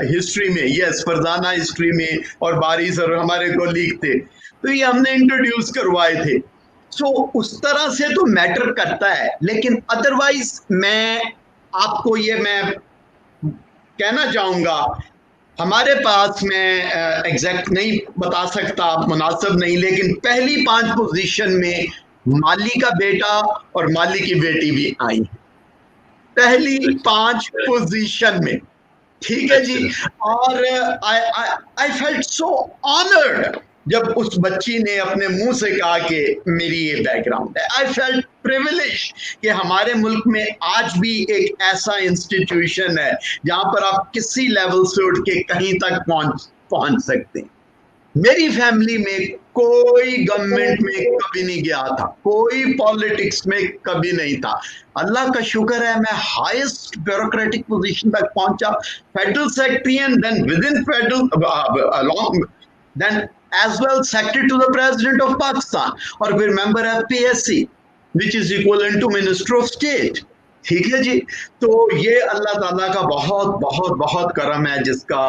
हिस्ट्री में, यस फरजाना हिस्ट्री में, और बारी सर हमारे कोलीग थे, तो ये हमने इंट्रोड्यूस करवाए थे। सो उस तरह से तो मैटर करता है, लेकिन अदरवाइज मैं आपको ये मैं कहना चाहूंगा, हमारे पास, मैं एग्जैक्ट नहीं बता सकता, मुनासिब नहीं, लेकिन पहली 5 पोजीशन में माली का बेटा और माली की बेटी भी आई, पहली 5 पोजीशन में, ठीक है जी। और आई फेल्ट सो ऑनर्ड जब उस बच्ची ने अपने मुंह से कहा कि मेरी ये बैकग्राउंड है। आई फेल्ट प्रिविलेज कि हमारे मुल्क में आज भी एक ऐसा इंस्टीट्यूशन है जहां पर आप किसी लेवल से उठ के कहीं तक पहुंच सकते हैं। मेरी फैमिली में कोई गवर्नमेंट में कभी नहीं गया था, कोई पॉलिटिक्स में कभी नहीं था। अल्लाह का शुक्र है मैं हाईएस्ट ब्यूरोक्रेटिक पोजीशन तक पहुंचा, federal secretary, and then within federal along then as well secretary to the president of Pakistan, और फिर member of PSC which is equivalent to minister of state। ठीक है जी। तो ये अल्लाह ताला का बहुत बहुत बहुत करम है जिसका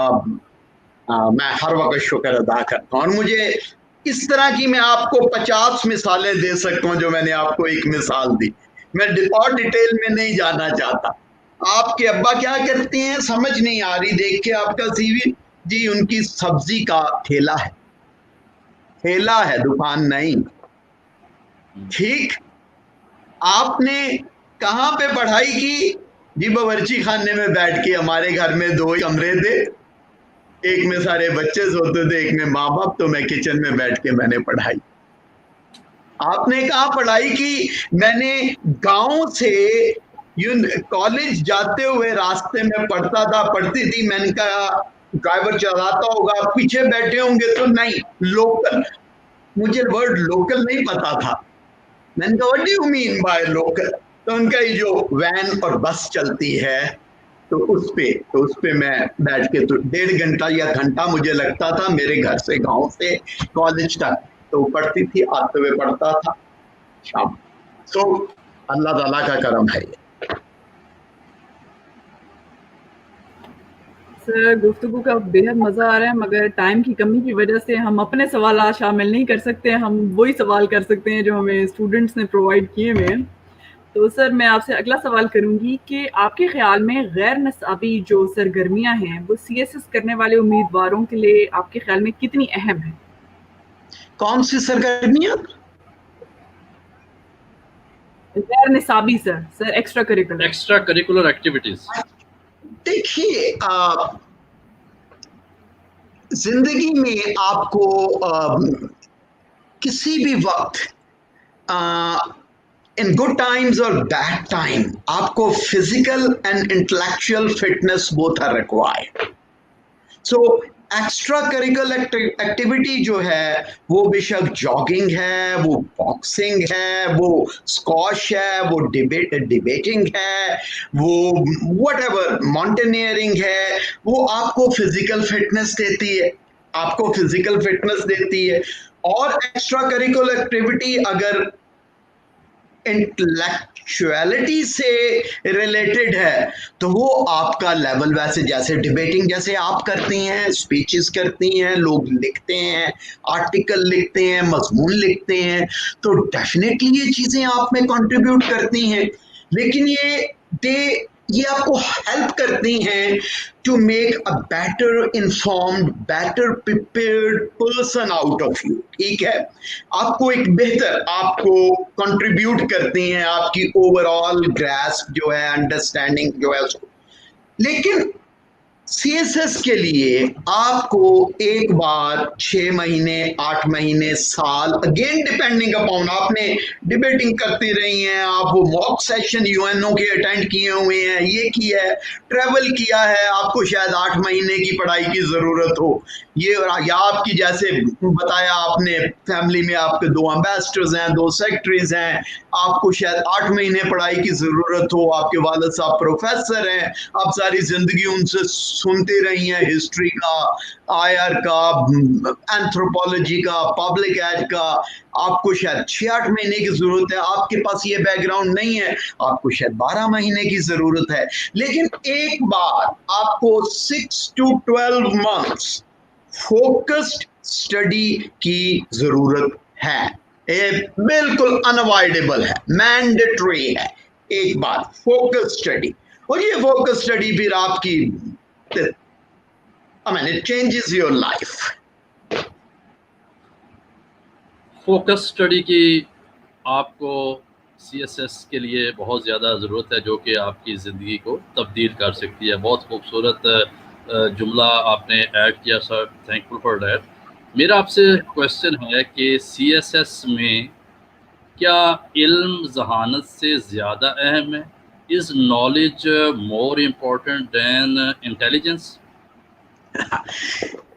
मैं हर वक्त शुक्र अदा करता हूँ। और मुझे इस तरह की, मैं आपको 50 मिसालें दे सकता हूँ, जो मैंने आपको एक मिसाल दी। मैं और डिटेल में नहीं जाना चाहता। आपके अब्बा क्या करते हैं समझ नहीं आ रही देख के आपका सीवी जी, उनकी सब्जी का ठेला है, ठेला है, दुकान नहीं। ठीक, आपने कहां पे पढ़ाई की जी? बावर्ची खाने में बैठ के। हमारे घर में 2 कमरे थे, एक में सारे बच्चे सोते थे, एक में माँ बाप, तो मैं किचन में बैठ के मैंने पढ़ाई। आपने कहा पढ़ाई की? मैंने गांव से कॉलेज जाते हुए रास्ते में पढ़ती थी। मैंने कहा ड्राइवर चलाता होगा, पीछे बैठे होंगे, तो नहीं, लोकल। मुझे वर्ड लोकल नहीं पता था। मैंने कहा what do you mean by local? तो उनका ये जो वैन और बस चलती है, तो उस पे मैं बैठ के, तो 1.5 घंटा या घंटा मुझे लगता था मेरे घर से, गांव से कॉलेज तक। तो पढ़ती थी, आते हुए पढ़ता था शाम। तो अल्लाह ताला का करम है। सर गुफ्तगू का बेहद मज़ा आ रहा है, मगर टाइम की कमी की वजह से हम अपने सवाल शामिल नहीं कर सकते। हम वही सवाल कर सकते हैं जो हमें स्टूडेंट्स ने प्रोवाइड किए हुए हैं। तो सर मैं आपसे अगला सवाल करूंगी कि आपके ख्याल में गैर निसाबी जो सरगर्मियां हैं वो CSS करने वाले उम्मीदवारों के लिए आपके ख्याल में कितनी अहम है? कौन सी सरगर्मियां? गैर निसाबी सर एक्स्ट्रा करिकुलर एक्टिविटीज। देखिए, जिंदगी में आपको किसी भी वक्त इन गुड टाइम्स और बैड टाइम आपको physical and intellectual fitness both are required. So extra curricular activity जो है वो बेशक जॉगिंग है, वो बॉक्सिंग है, वो स्क्वॉश है, वो डिबेटिंग है, वो व्हाटएवर माउंटेनियरिंग है, वो आपको फिजिकल फिटनेस देती है, आपको फिजिकल फिटनेस देती है। और एक्स्ट्रा करिकुलर एक्टिविटी अगर इंटेलेक्चुअलिटी से रिलेटेड है तो वो आपका लेवल, वैसे जैसे डिबेटिंग जैसे आप करती हैं, स्पीचेस करती हैं, लोग लिखते हैं, आर्टिकल लिखते हैं, मजमून लिखते हैं, तो डेफिनेटली ये चीजें आप में कंट्रीब्यूट करती हैं। लेकिन ये आपको हेल्प करती हैं to make a better informed, better prepared person out of you. ठीक है, आपको एक बेहतर, आपको कंट्रीब्यूट करती हैं आपकी ओवरऑल ग्रास्प जो है, अंडरस्टैंडिंग जो है उसको। लेकिन सीएसएस के लिए आपको एक बार 6 महीने, 8 महीने, साल, अगेन डिपेंडिंग अपॉन, आपने डिबेटिंग करती रही हैं, आप वो मॉक सेशन यूएनओ के अटेंड किए हुए हैं, ये किया है, ट्रैवल किया है, आपको शायद 8 महीने की पढ़ाई की जरूरत हो, ये या आपकी जैसे बताया आपने फैमिली में आपके 2 एम्बेसडर्स हैं, 2 सेक्रेटरीज हैं, आपको शायद 8 महीने पढ़ाई की जरूरत हो, आपके वालिद साहब प्रोफेसर हैं, आप सारी जिंदगी उनसे सुनती रही हैं, हिस्ट्री का, आईआर का, एंथ्रोपोलॉजी का, पब्लिक एड का, आपको शायद 6-8 महीने की जरूरत है, आपके पास ये बैकग्राउंड नहीं है, आपको शायद 12 महीने की जरूरत है। लेकिन एक बार आपको 6 to 12 months फोकस्ड स्टडी की जरूरत है, ये बिल्कुल अनअवॉइडेबल है, मैंडेटरी है, एक बार फोकस स्टडी। और ये फोकस स्टडी फिर आपकी, I mean, it changes your life. Focus study की आपको सीएसएस के लिए बहुत ज़्यादा ज़रूरत है, जो कि आपकी ज़िंदगी को तब्दील कर सकती है। बहुत खूबसूरत जुमला आपने ऐड किया सर, थैंकफुल फॉर डैट। मेरा आपसे क्वेश्चन है कि सीएसएस में क्या इल्म जहानत से ज़्यादा अहम है? Is knowledge more important than intelligence?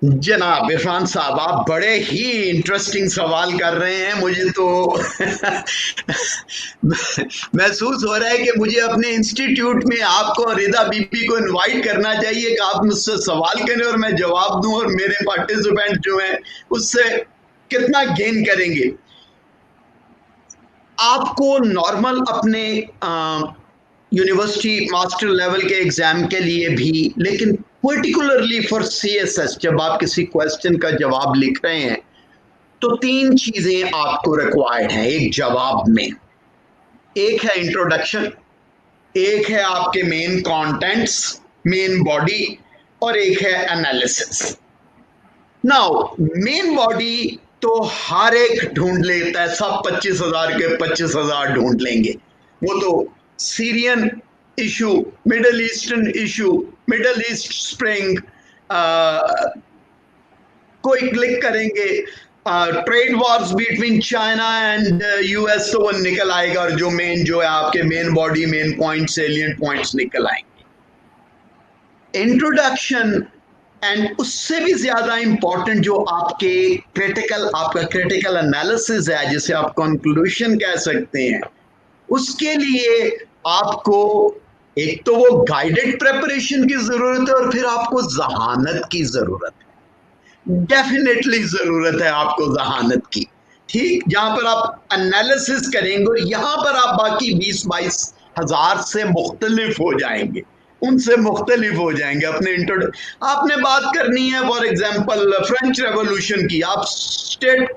जनाब इरफान साहब, आप बड़े ही इंटरेस्टिंग सवाल कर रहे हैं। मुझे तो महसूस हो रहा है कि मुझे अपने इंस्टीट्यूट में आपको और रिदा बीबी को इनवाइट करना चाहिए कि आप मुझसे सवाल करें और मैं जवाब दूं, और मेरे पार्टिसिपेंट जो हैं उससे कितना गेन करेंगे। आपको नॉर्मल अपने यूनिवर्सिटी मास्टर लेवल के एग्जाम के लिए भी, लेकिन पर्टिकुलरली फॉर सीएसएस जब आप किसी क्वेश्चन का जवाब लिख रहे हैं तो 3 चीजें आपको रिक्वायर्ड हैं एक जवाब में। एक है इंट्रोडक्शन, एक है आपके मेन कंटेंट्स, मेन बॉडी, और एक है एनालिसिस। नाउ मेन बॉडी तो हर एक ढूंढ लेता है, सब 25,000 के 25,000 ढूंढ लेंगे। वो तो Syrian issue, middle eastern issue, middle east spring, कोई क्लिक करेंगे, trade Wars between China and US, तो वो निकल आएगा, और जो है आपके main body, main point, salient points निकल आएंगे। इंट्रोडक्शन एंड उससे भी ज्यादा इंपॉर्टेंट जो आपका क्रिटिकल एनालिसिस है, जिसे आप कंक्लूजन कह सकते हैं, उसके लिए आपको एक तो वो गाइडेड प्रिपरेशन की जरूरत है, और फिर आपको जहानत की जरूरत है, डेफिनेटली जरूरत है आपको जहानत की। ठीक, जहां पर आप एनालिसिस करेंगे और यहां पर आप बाकी 20-22 हजार से मुख्तलिफ हो जाएंगे, उनसे मुख्तलिफ हो जाएंगे। अपने आपने बात करनी है फॉर एग्जाम्पल फ्रेंच रेवोल्यूशन की, आप स्टेट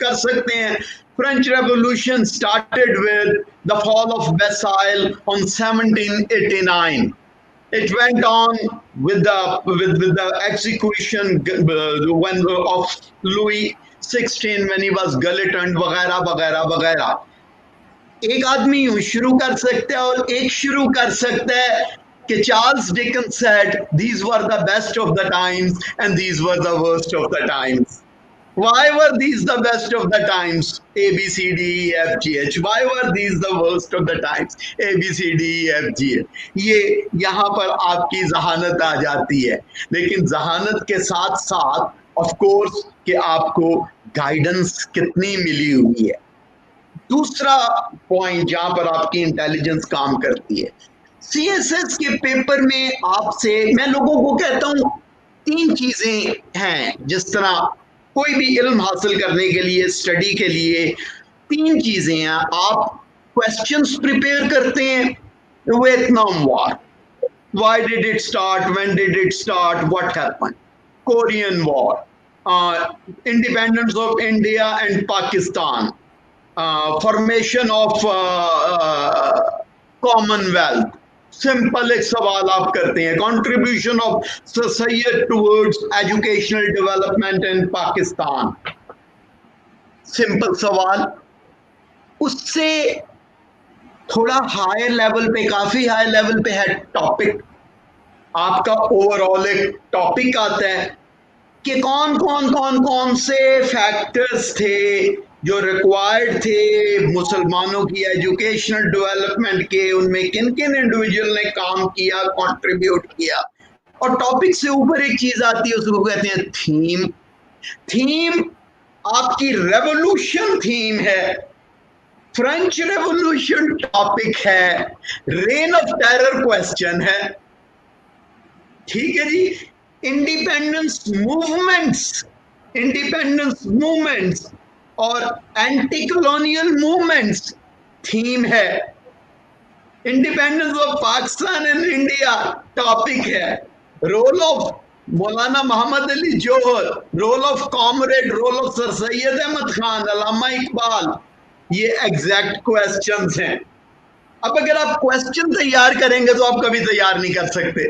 कर सकते हैं French Revolution started with the fall of Bastille on 1789. It went on with the execution of Louis XVI when he was guillotined वगैरह वगैरह वगैरह। एक आदमी यूं शुरू कर सकता है और एक शुरू कर सकता है कि Charles Dickens said these were the best of the times and these were the worst of the times. Why were these the best of the times? A, B, C, D, E, F, G, H. Why were these the worst of the times? A, B, C, D, E, F, G, H. ये यहाँ पर आपकी जहानत आ जाती है, लेकिन जहानत के साथ साथ ऑफ कोर्स कि आपको गाइडेंस कितनी मिली हुई है। दूसरा पॉइंट जहां पर आपकी इंटेलिजेंस काम करती है, सीएसएस के पेपर में आपसे मैं लोगों को कहता हूं 3 चीजें हैं। जिस तरह कोई भी इल्म हासिल करने के लिए, स्टडी के लिए 3 चीजें हैं। आप क्वेश्चंस प्रिपेयर करते हैं, Vietnam war, why did it start, when did it start, what happened, Korean war, independence of India and Pakistan, formation of Commonwealth. Simple एक सवाल आप करते हैं, contribution of sir Syed towards educational development in Pakistan. Simple सवाल। उससे थोड़ा हायर लेवल पे, काफी हाई लेवल पे है टॉपिक, आपका ओवरऑल एक टॉपिक आता है कि कौन से फैक्टर्स थे जो रिक्वायर्ड थे मुसलमानों की एजुकेशनल डेवलपमेंट के, उनमें किन किन इंडिविजुअल ने काम किया, कंट्रीब्यूट किया। और टॉपिक से ऊपर एक चीज आती है, उसको कहते हैं थीम। थीम आपकी रेवोल्यूशन थीम है, फ्रेंच रेवोल्यूशन टॉपिक है, रेन ऑफ टेरर क्वेश्चन है, ठीक है जी। इंडिपेंडेंस मूवमेंट्स और एंटी कॉलोनियल मूवमेंट्स थीम है। Independence of Pakistan and India topic है। Role of Maulana Mohammad Ali Jauhar, role of comrade, role of sir Syed Ahmad Khan, Allama Iqbal, ये एग्जैक्ट क्वेश्चंस हैं। अब अगर आप क्वेश्चन तैयार करेंगे तो आप कभी तैयार नहीं कर सकते,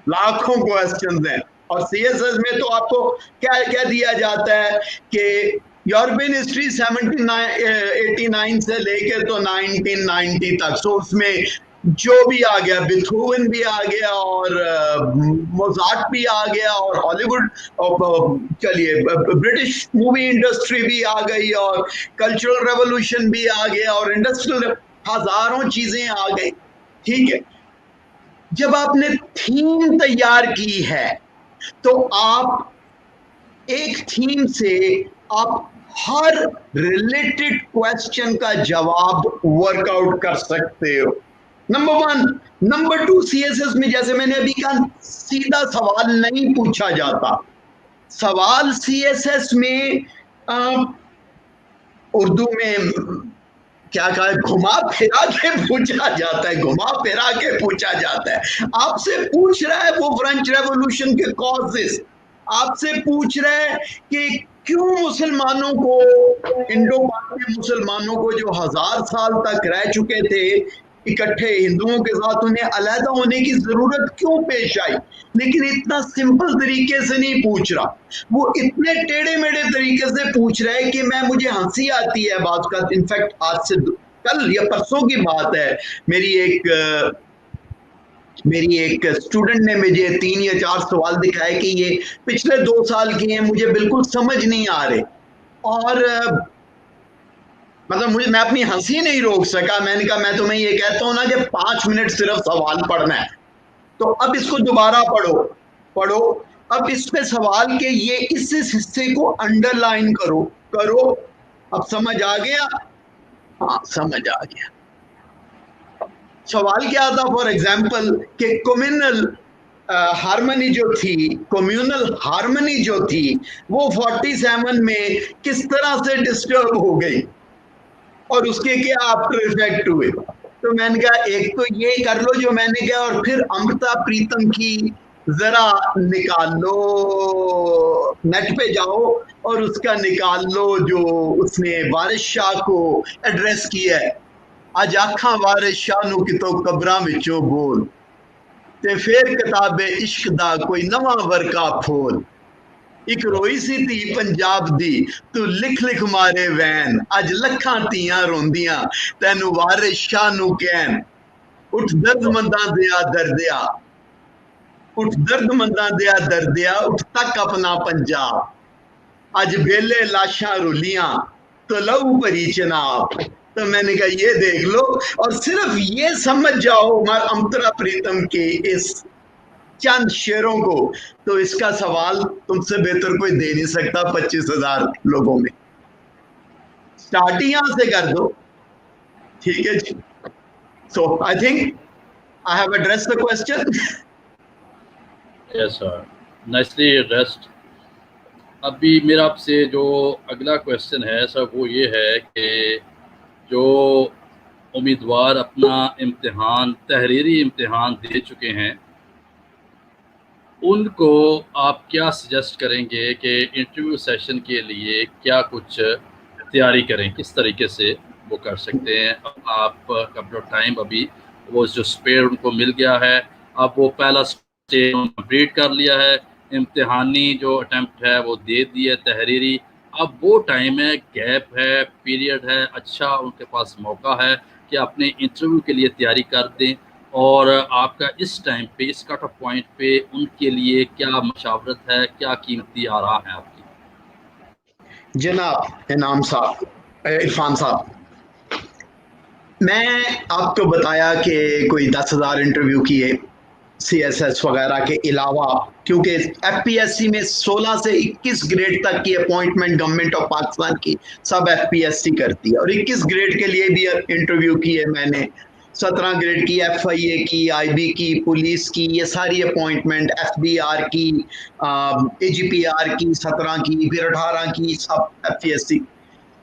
लाखों क्वेश्चंस हैं। और सीएसएस में तो आपको क्या क्या दिया जाता है कि यूरोपियन हिस्ट्री 1789 से लेके तो 1990 तक, सो उसमें जो भी आ गया, बेथोवन भी आ गया और मोजार्ट भी आ गया और हॉलीवुड, चलिए ब्रिटिश मूवी इंडस्ट्री भी आ गई और कल्चरल रेवोल्यूशन भी आ गया और इंडस्ट्रियल, हजारों चीजें आ गई, ठीक है। जब आपने थीम तैयार की है तो आप एक थीम से आप हर रिलेटेड क्वेश्चन का जवाब वर्कआउट कर सकते हो, नंबर 1। नंबर 2, सीएसएस में जैसे मैंने अभी कहा, सीधा सवाल नहीं पूछा जाता। सवाल सीएसएस में उर्दू में क्या कहा, घुमा फिरा के पूछा जाता है, घुमा फिरा के पूछा जाता है। आपसे पूछ रहा है वो फ्रेंच रेवोल्यूशन के कॉजेस, आपसे पूछ रहा है कि क्यों मुसलमानों को, इंडो पाक के मुसलमानों को जो 1000 साल तक रह चुके थे इकट्ठे हिंदुओं के साथ, उन्हें अलग होने की जरूरत क्यों पेश आई। लेकिन इतना सिंपल तरीके से नहीं पूछ रहा, वो इतने टेढ़े मेढ़े तरीके से पूछ रहा है कि मुझे हंसी आती है बात का। इनफैक्ट आज से कल या परसों की बात है, मेरी एक स्टूडेंट ने मुझे 3 या 4 सवाल दिखाए कि ये पिछले 2 साल की हैं, मुझे बिल्कुल समझ नहीं आ रहे, और मतलब मैं अपनी हंसी नहीं रोक सका। मैंने कहा मैं तुम्हें ये कहता हूं ना कि 5 मिनट सिर्फ सवाल पढ़ना है, तो अब इसको दोबारा पढ़ो, अब इस पे सवाल के ये इस हिस्से को अंडरलाइन करो। अब समझ आ गया? हाँ, समझ आ गया। सवाल क्या था, फॉर एग्जाम्पल कि कम्युनल हार्मनी जो थी वो 47 में किस तरह से डिस्टर्ब हो गई और उसके क्या आफ्टर इफेक्ट हुए। तो मैंने कहा एक तो ये कर लो जो मैंने कहा, और फिर अमृता प्रीतम की जरा निकाल लो, नेट पे जाओ और उसका निकाल लो जो उसने वारिस शाह को एड्रेस किया है। अज आखा वारिस शाह नू कितों कबरां विचों बोल ते फिर किताबे इश्क दा कोई नवा वर्का खोल। एक रोई सी धी पंजाब दी तू लिख मारे वैन, अज लखां धीआं रोंदियां तैनू वारिस शाह नू कहन। उठ दर्दमंदां दिया दर्दिया, उठ दर्दमंदां दिया दर्दिया, उठ तक अपना पंजाब। आज बेले लाशा रुलियां तो लहू परी चनाब। तो मैंने कहा ये देख लो, और सिर्फ ये समझ जाओ अमतरा प्रीतम के इस चंद शेरों को, तो इसका सवाल तुमसे बेहतर कोई दे नहीं सकता 25,000 लोगों में। स्टार्ट ही यहां से कर दो, ठीक है जी। So I think I have addressed the question. Yes sir, nicely addressed. अभी मेरा आपसे जो अगला क्वेश्चन है सर वो ये है कि जो उम्मीदवार अपना इम्तिहान, तहरीरी इम्तिहान दे चुके हैं, उनको आप क्या सजेस्ट करेंगे कि इंटरव्यू सेशन के लिए क्या कुछ तैयारी करें, किस तरीके से वो कर सकते हैं? आप कपल ऑफ टाइम अभी वो जो स्पेयर उनको मिल गया है, अब वो पहला स्टेज कंप्लीट कर लिया है, इम्तिहानी जो अटैम्प्ट है वो दे दिए तहरीरी, अब वो टाइम है, गैप है, पीरियड है, अच्छा उनके पास मौका है कि अपने इंटरव्यू के लिए तैयारी कर दें। और आपका इस टाइम पे, इस कट ऑफ पॉइंट पे उनके लिए क्या मशावरत है, क्या कीमती आराह है आपकी? जनाब इनाम साहब, इरफान साहब, मैं आपको बताया कि कोई 10,000 इंटरव्यू किए CSS वगैरह के अलावा, क्योंकि FPSC में 16 से 21 ग्रेड तक की अपॉइंटमेंट गवर्नमेंट ऑफ पाकिस्तान की सब FPSC करती है, और 21 ग्रेड के लिए भी इंटरव्यू किए मैंने। 17 ग्रेड की, FIA की, IB की, पुलिस की, ये सारी अपॉइंटमेंट, FBR की, AGPR की 17 की, फिर 18 की, सब FPSC।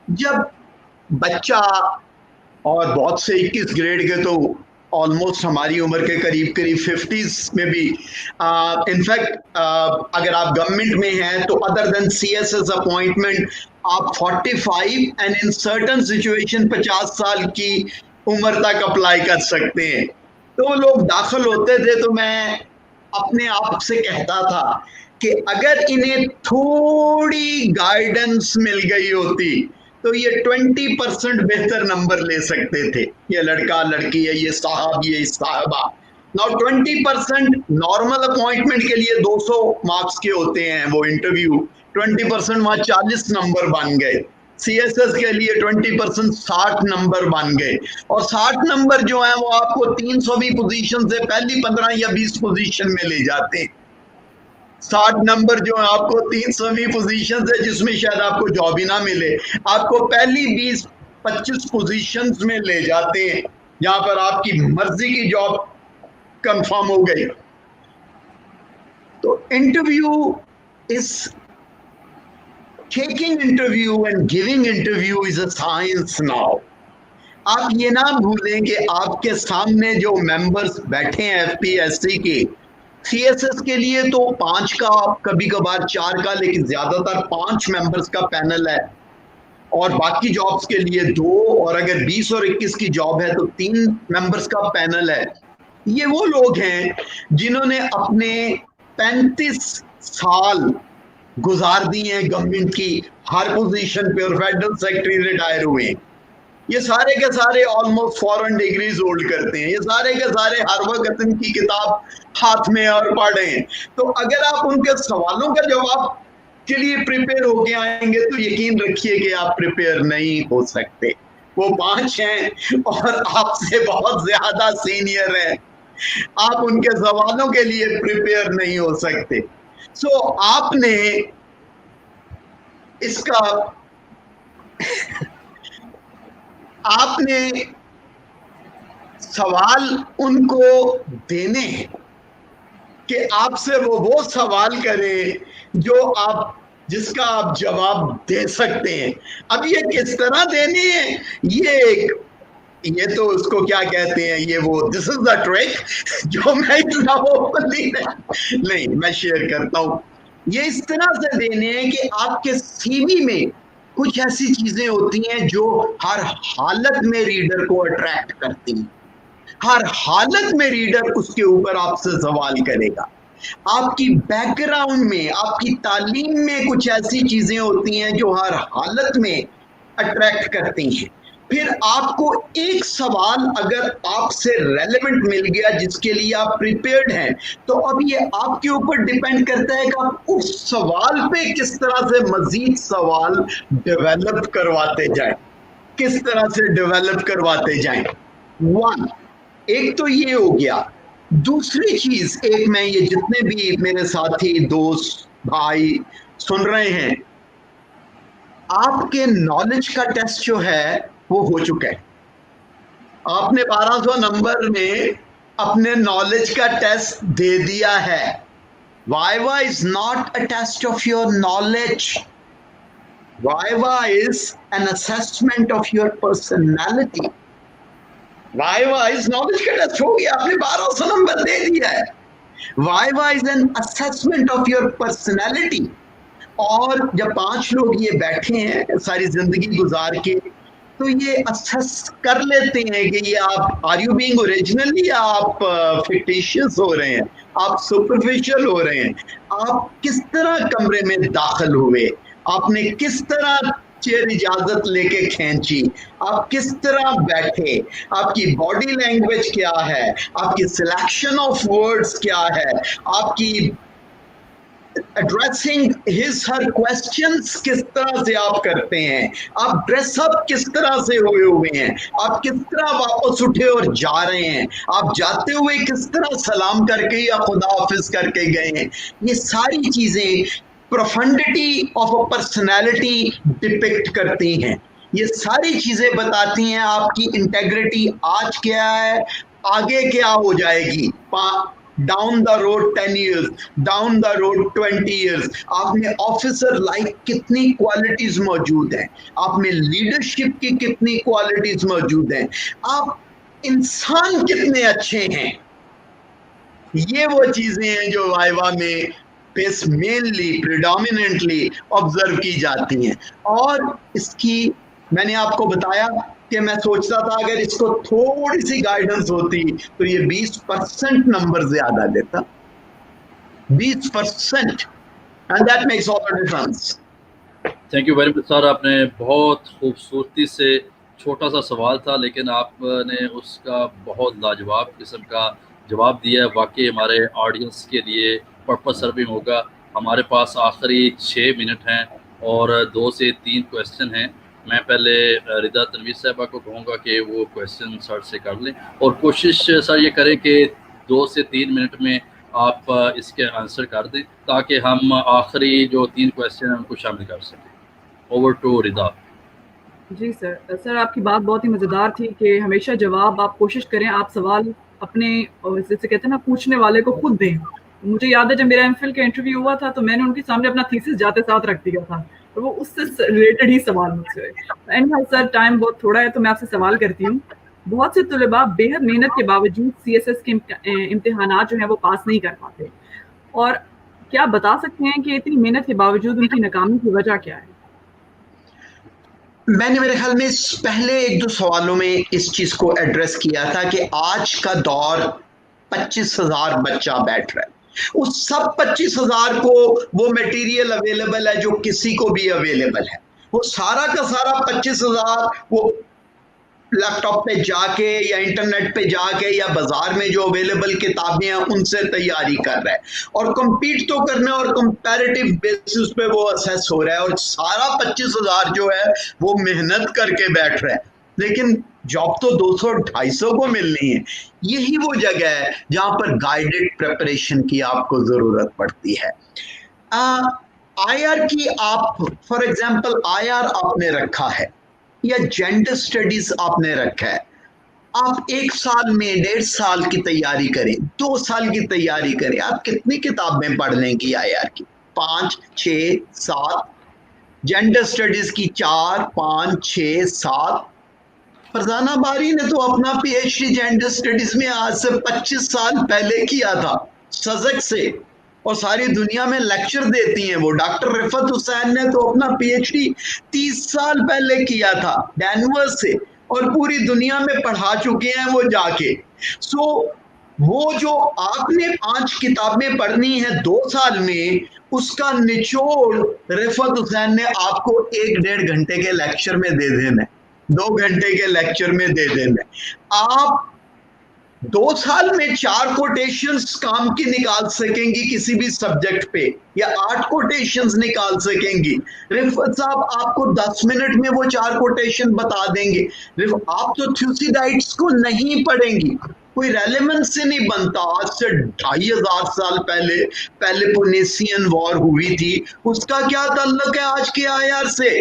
जब बच्चा, और बहुत से 21 ग्रेड के तो ऑलमोस्ट हमारी उम्र के करीब करीब 50s में भी, इनफैक्ट अगर आप गवर्नमेंट में हैं तो अदर देन CSS अपॉइंटमेंट आप 45 एंड इन सर्टन सिचुएशन 50 साल की उम्र तक अप्लाई कर सकते हैं। तो वो लोग दाखिल होते थे तो मैं अपने आप से कहता था कि अगर इन्हें थोड़ी गाइडेंस मिल गई होती तो ये 20% बेहतर नंबर ले सकते थे। ये लड़का लड़की है, ये साहब, ये साहबा। नाउ 20% नॉर्मल अपॉइंटमेंट के लिए 200 मार्क्स के होते हैं वो इंटरव्यू, 20% वहां 40 नंबर बन गए। CSS के लिए 20% 60 नंबर बन गए, और 60 नंबर जो है वो आपको 300वीं पोजीशन से पहली 15 या 20 पोजीशन में ले जाते हैं। 60 नंबर जो है आपको 300वीं पोजीशन से, जिसमें शायद आपको जॉब ही ना मिले, आपको पहली 20-25 पोजीशंस में ले जाते हैं, जहां पर आपकी मर्जी की जॉब कंफर्म हो गई। तो interview is taking interview and giving interview is a science now. आप ये ना भूलें कि आपके सामने जो मेंबर्स बैठे हैं FPSC के, CSS के लिए तो 5 का, कभी कभार 4 का, लेकिन ज्यादातर 5 मेंबर्स का पैनल है, और बाकी जॉब्स के लिए 2, और अगर 20 और 21 की जॉब है तो 3 मेंबर्स का पैनल है। ये वो लोग हैं जिन्होंने अपने 35 साल गुजार दिए हैं गवर्नमेंट की हर पोजीशन पे, और फेडरल सेक्रेटरी रिटायर हुए हैं। ये सारे के सारे ऑलमोस्ट फॉरेन डिग्रीज होल्ड करते हैं, ये सारे के सारे हर वक्त इनकी किताब हाथ में और पढ़े हैं। तो अगर आप उनके सवालों का जवाब के लिए प्रिपेयर होके आएंगे तो यकीन रखिए कि आप प्रिपेयर नहीं हो सकते। वो 5 हैं और आपसे बहुत ज्यादा सीनियर हैं, आप उनके सवालों के लिए प्रिपेयर नहीं हो सकते। सो आपने इसका आपने सवाल उनको देने हैं कि आपसे वो सवाल करें जो आप, जिसका आप जवाब दे सकते हैं। अब ये किस तरह देने हैं, ये तो उसको क्या कहते हैं, ये वो दिस इज द ट्रिक जो मैं इतना ओपनली नहीं मैं शेयर करता हूं। ये इस तरह से देने हैं कि आपके CV में कुछ ऐसी चीजें होती हैं जो हर हालत में रीडर को अट्रैक्ट करती हैं, हर हालत में रीडर उसके ऊपर आपसे सवाल करेगा। आपकी बैकग्राउंड में, आपकी तालीम में कुछ ऐसी चीजें होती हैं जो हर हालत में अट्रैक्ट करती हैं। फिर आपको एक सवाल अगर आपसे रेलेवेंट मिल गया जिसके लिए आप प्रिपेयर्ड हैं, तो अब ये आपके ऊपर डिपेंड करता है कि आप उस सवाल पे किस तरह से मजीद सवाल डेवलप करवाते जाएं, किस तरह से डेवलप करवाते जाएं। वन, एक तो ये हो गया। दूसरी चीज, एक मैं ये जितने भी मेरे साथी दोस्त भाई सुन रहे हैं, आपके नॉलेज का टेस्ट जो है वो हो चुका है। आपने 1200 नंबर में अपने नॉलेज का टेस्ट दे दिया है। Viva is not a test of your knowledge, viva is an assessment of your personality. Viva is knowledge का टेस्ट हो गया, आपने 1200 नंबर दे दिया है। Viva is an assessment of your personality. और जब 5 लोग ये बैठे हैं सारी जिंदगी गुजार के, तो ये असेस कर लेते हैं कि ये आप आर यू बीइंग ओरिजिनल या आप फिक्टिशियस हो रहे हैं, आप सुपरफिशियल हो रहे हैं, आप किस तरह कमरे में दाखिल हुए, आपने किस तरह चेयर इजाजत लेके खींची, आप किस तरह बैठे, आपकी बॉडी लैंग्वेज क्या है, आपकी सिलेक्शन ऑफ वर्ड्स क्या है, आपकी एड्रेसिंग हिज हर क्वेश्चंस किस तरह से आप करते हैं, आप ड्रेसअप किस तरह से हुए हैं, आप किस तरह वापस उठे और जा रहे हैं, आप जाते हुए किस तरह सलाम करके या खुदा हाफिज करके गए हैं। ये सारी चीजें प्रोफंडिटी ऑफ अ पर्सनैलिटी डिपिक्ट करती हैं। ये सारी चीजें बताती हैं आपकी इंटेग्रिटी आज क्या है, आगे क्या हो जाएगी, down the road 10 years, down the road 20 years। आप में ऑफिसर लाइक कितनी क्वालिटीज मौजूद हैं, आप में लीडरशिप की कितनी क्वालिटीज मौजूद हैं, आप इंसान कितने अच्छे हैं। ये वो चीजें हैं जो वाइवा में मेनली प्रिडोमिनेंटली ऑब्जर्व की जाती हैं। और इसकी मैंने आपको बताया कि मैं सोचता था अगर इसको थोड़ी सी गाइडेंस होती तो ये 20% नंबर ज्यादा देता, 20%, and that makes all the difference. Thank you very much sir, आपने बहुत खूबसूरती से, छोटा सा सवाल था लेकिन आपने उसका बहुत लाजवाब किस्म का जवाब दिया। वाकई हमारे ऑडियंस के लिए पर्पस सर्विंग होगा। हमारे पास आखिरी 6 मिनट हैं और 2 से 3 क्वेश्चन हैं। मैं पहले रिदा तनवीर साहबा को कहूँगा कि वो क्वेश्चन सर से कर लें और कोशिश सर ये करें कि 2 से 3 मिनट में आप इसके आंसर कर दें ताकि हम आखिरी जो 3 क्वेश्चन हैं उनको शामिल कर सकें। Over to Rida. जी सर, आपकी बात बहुत ही मज़ेदार थी कि हमेशा जवाब आप कोशिश करें, आप सवाल अपने जैसे कहते हैं ना पूछने वाले को खुद दें। मुझे याद है जब मेरा एमफिल का इंटरव्यू हुआ था तो मैंने उनके सामने अपना थीसिस जाते साथ रख दिया था, तो वो उससे रिलेटेड ही सवाल मुझसे। एंड सर टाइम बहुत थोड़ा है तो मैं आपसे सवाल करती हूँ। बहुत से तलबा बेहद मेहनत के बावजूद CSS के इम्तिहानात जो हैं वो पास नहीं कर पाते, और क्या आप बता सकते हैं कि इतनी मेहनत के बावजूद उनकी नाकामी की वजह क्या है? मैंने मेरे ख्याल में पहले 1-2 सवालों में इस चीज को एड्रेस किया था कि आज का दौर 25,000 बच्चा बैठ रहा है, उस सब 25,000 को वो मटेरियल अवेलेबल है जो किसी को भी अवेलेबल है, वो सारा का सारा 25,000 वो लैपटॉप पे जाके या इंटरनेट पे जाके या बाजार में जो अवेलेबल किताबें हैं उनसे तैयारी कर रहा है और compete तो करना है और कंपैरेटिव बेसिस पे वो असेस हो रहा है, और सारा 25,000 जो है वो मेहनत करके बैठ रहा है, लेकिन जॉब तो 200-250 को मिलनी है। यही वो जगह है जहां पर गाइडेड प्रिपरेशन की आपको जरूरत पड़ती है। IR की आप फॉर एग्जांपल IR आपने रखा है या जेंडर स्टडीज आपने रखा है, आप 1 साल में 1.5 साल की तैयारी करें, 2 साल की तैयारी करें, आप कितनी किताबें पढ़ लेंगी IR की? 5, 6, 7, जेंडर स्टडीज की 4, 5, 6, 7। फरजाना बारी ने तो अपना PhD जेंडर स्टडीज में आज से 25 साल पहले किया था सजक से, और सारी दुनिया में लेक्चर देती हैं वो। डॉक्टर रिफत हुसैन ने तो अपना PhD 30 साल पहले किया था डेनवर से, और पूरी दुनिया में पढ़ा चुके हैं वो जाके। सो वो जो आपने 5 किताबें पढ़नी है 2 साल में, उसका निचोड़ रिफत हुसैन ने आपको 1-1.5 घंटे के लेक्चर में दे देना है। 2 घंटे के लेक्चर में दे देना। आप 2 साल में 4 कोटेशंस काम की निकाल सकेंगी किसी भी सब्जेक्ट पे, या 8 कोटेशंस निकाल सकेंगी। रिफत साहब आपको 10 मिनट में वो 4 कोटेशन बता देंगे। आप तो थ्यूसिडाइट्स को नहीं पढ़ेंगी, कोई रेलेवेंस से नहीं बनता। आज से 2500 साल पहले पेलोपोनेशियन वॉर हुई थी, उसका क्या ताल्लुक है आज के आयार से?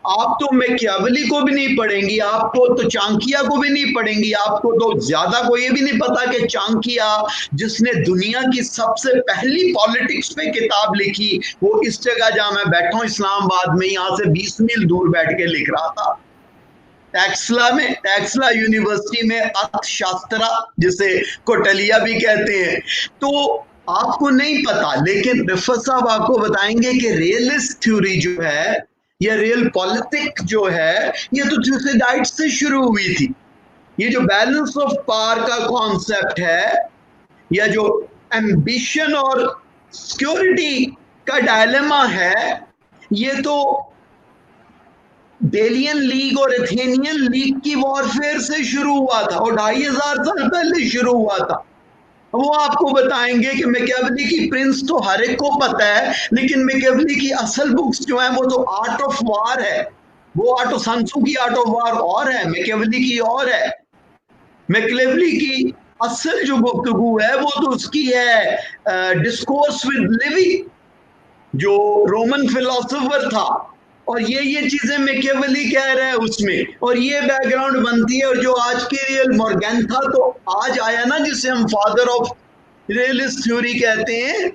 आप तो मैकियावेली को भी नहीं पढ़ेंगी, आपको तो चाणक्य को भी नहीं पढ़ेंगी, आपको तो ज्यादा को ये भी नहीं पता कि चाणक्य जिसने दुनिया की सबसे पहली पॉलिटिक्स पे किताब लिखी, वो इस जगह जहां मैं बैठा हूं इस्लामाबाद में, यहां से 20 मील दूर बैठ के लिख रहा था। टैक्सला यूनिवर्सिटी में अर्थशास्त्र, जिसे कोटलिया भी कहते हैं। तो आपको नहीं पता, लेकिन रिफत साहब आपको बताएंगे कि रियलिस्ट थ्योरी जो है, ये रियल पॉलिटिक जो है, ये तो थ्यूसिडाइट्स से शुरू हुई थी। ये जो बैलेंस ऑफ पावर का कॉन्सेप्ट है, या जो एम्बिशन और सिक्योरिटी का डायलेमा है, ये तो डेलियन लीग और एथेनियन लीग की वॉरफेयर से शुरू हुआ था, और 2500 साल पहले शुरू हुआ था। वो आपको बताएंगे कि मैकियावेली की प्रिंस तो हर एक को पता है, लेकिन मैकियावेली की असल बुक्स जो है वो तो आर्ट ऑफ वार है। वो आर्ट ऑफ सन त्सू की आर्ट ऑफ वार और है, मैकियावेली की और है। मैकियावेली की असल जो गुफ्तगू है वो तो उसकी है डिस्कोर्स विद लिवी, जो रोमन फिलोसोफर था, और ये चीजें मैकियावेली कह रहा है उसमें, और ये बैकग्राउंड बनती है। और जो आज के रियल मॉर्गेंथा तो आज आया ना, जिसे हम फादर ऑफ रियलिस्ट थ्योरी कहते हैं,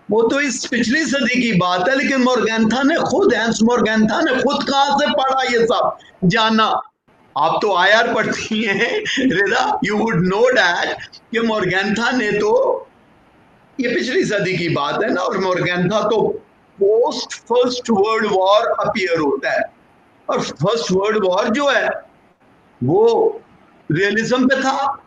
वो तो इस पिछली सदी की बात है। लेकिन मॉर्गेंथा ने खुद, हैंस मॉर्गेंथा ने खुद कहां से पढ़ा ये सब जाना? आप तो आईआर पढ़ती हैं रिदा, यू वुड नो डैट कि मॉर्गेंथा ने तो, ये पिछली सदी की बात है ना, और मॉर्गेंथा तो post first world war appear होता है, और फर्स्ट वर्ल्ड वॉर जो है वो रियलिज्म पे था।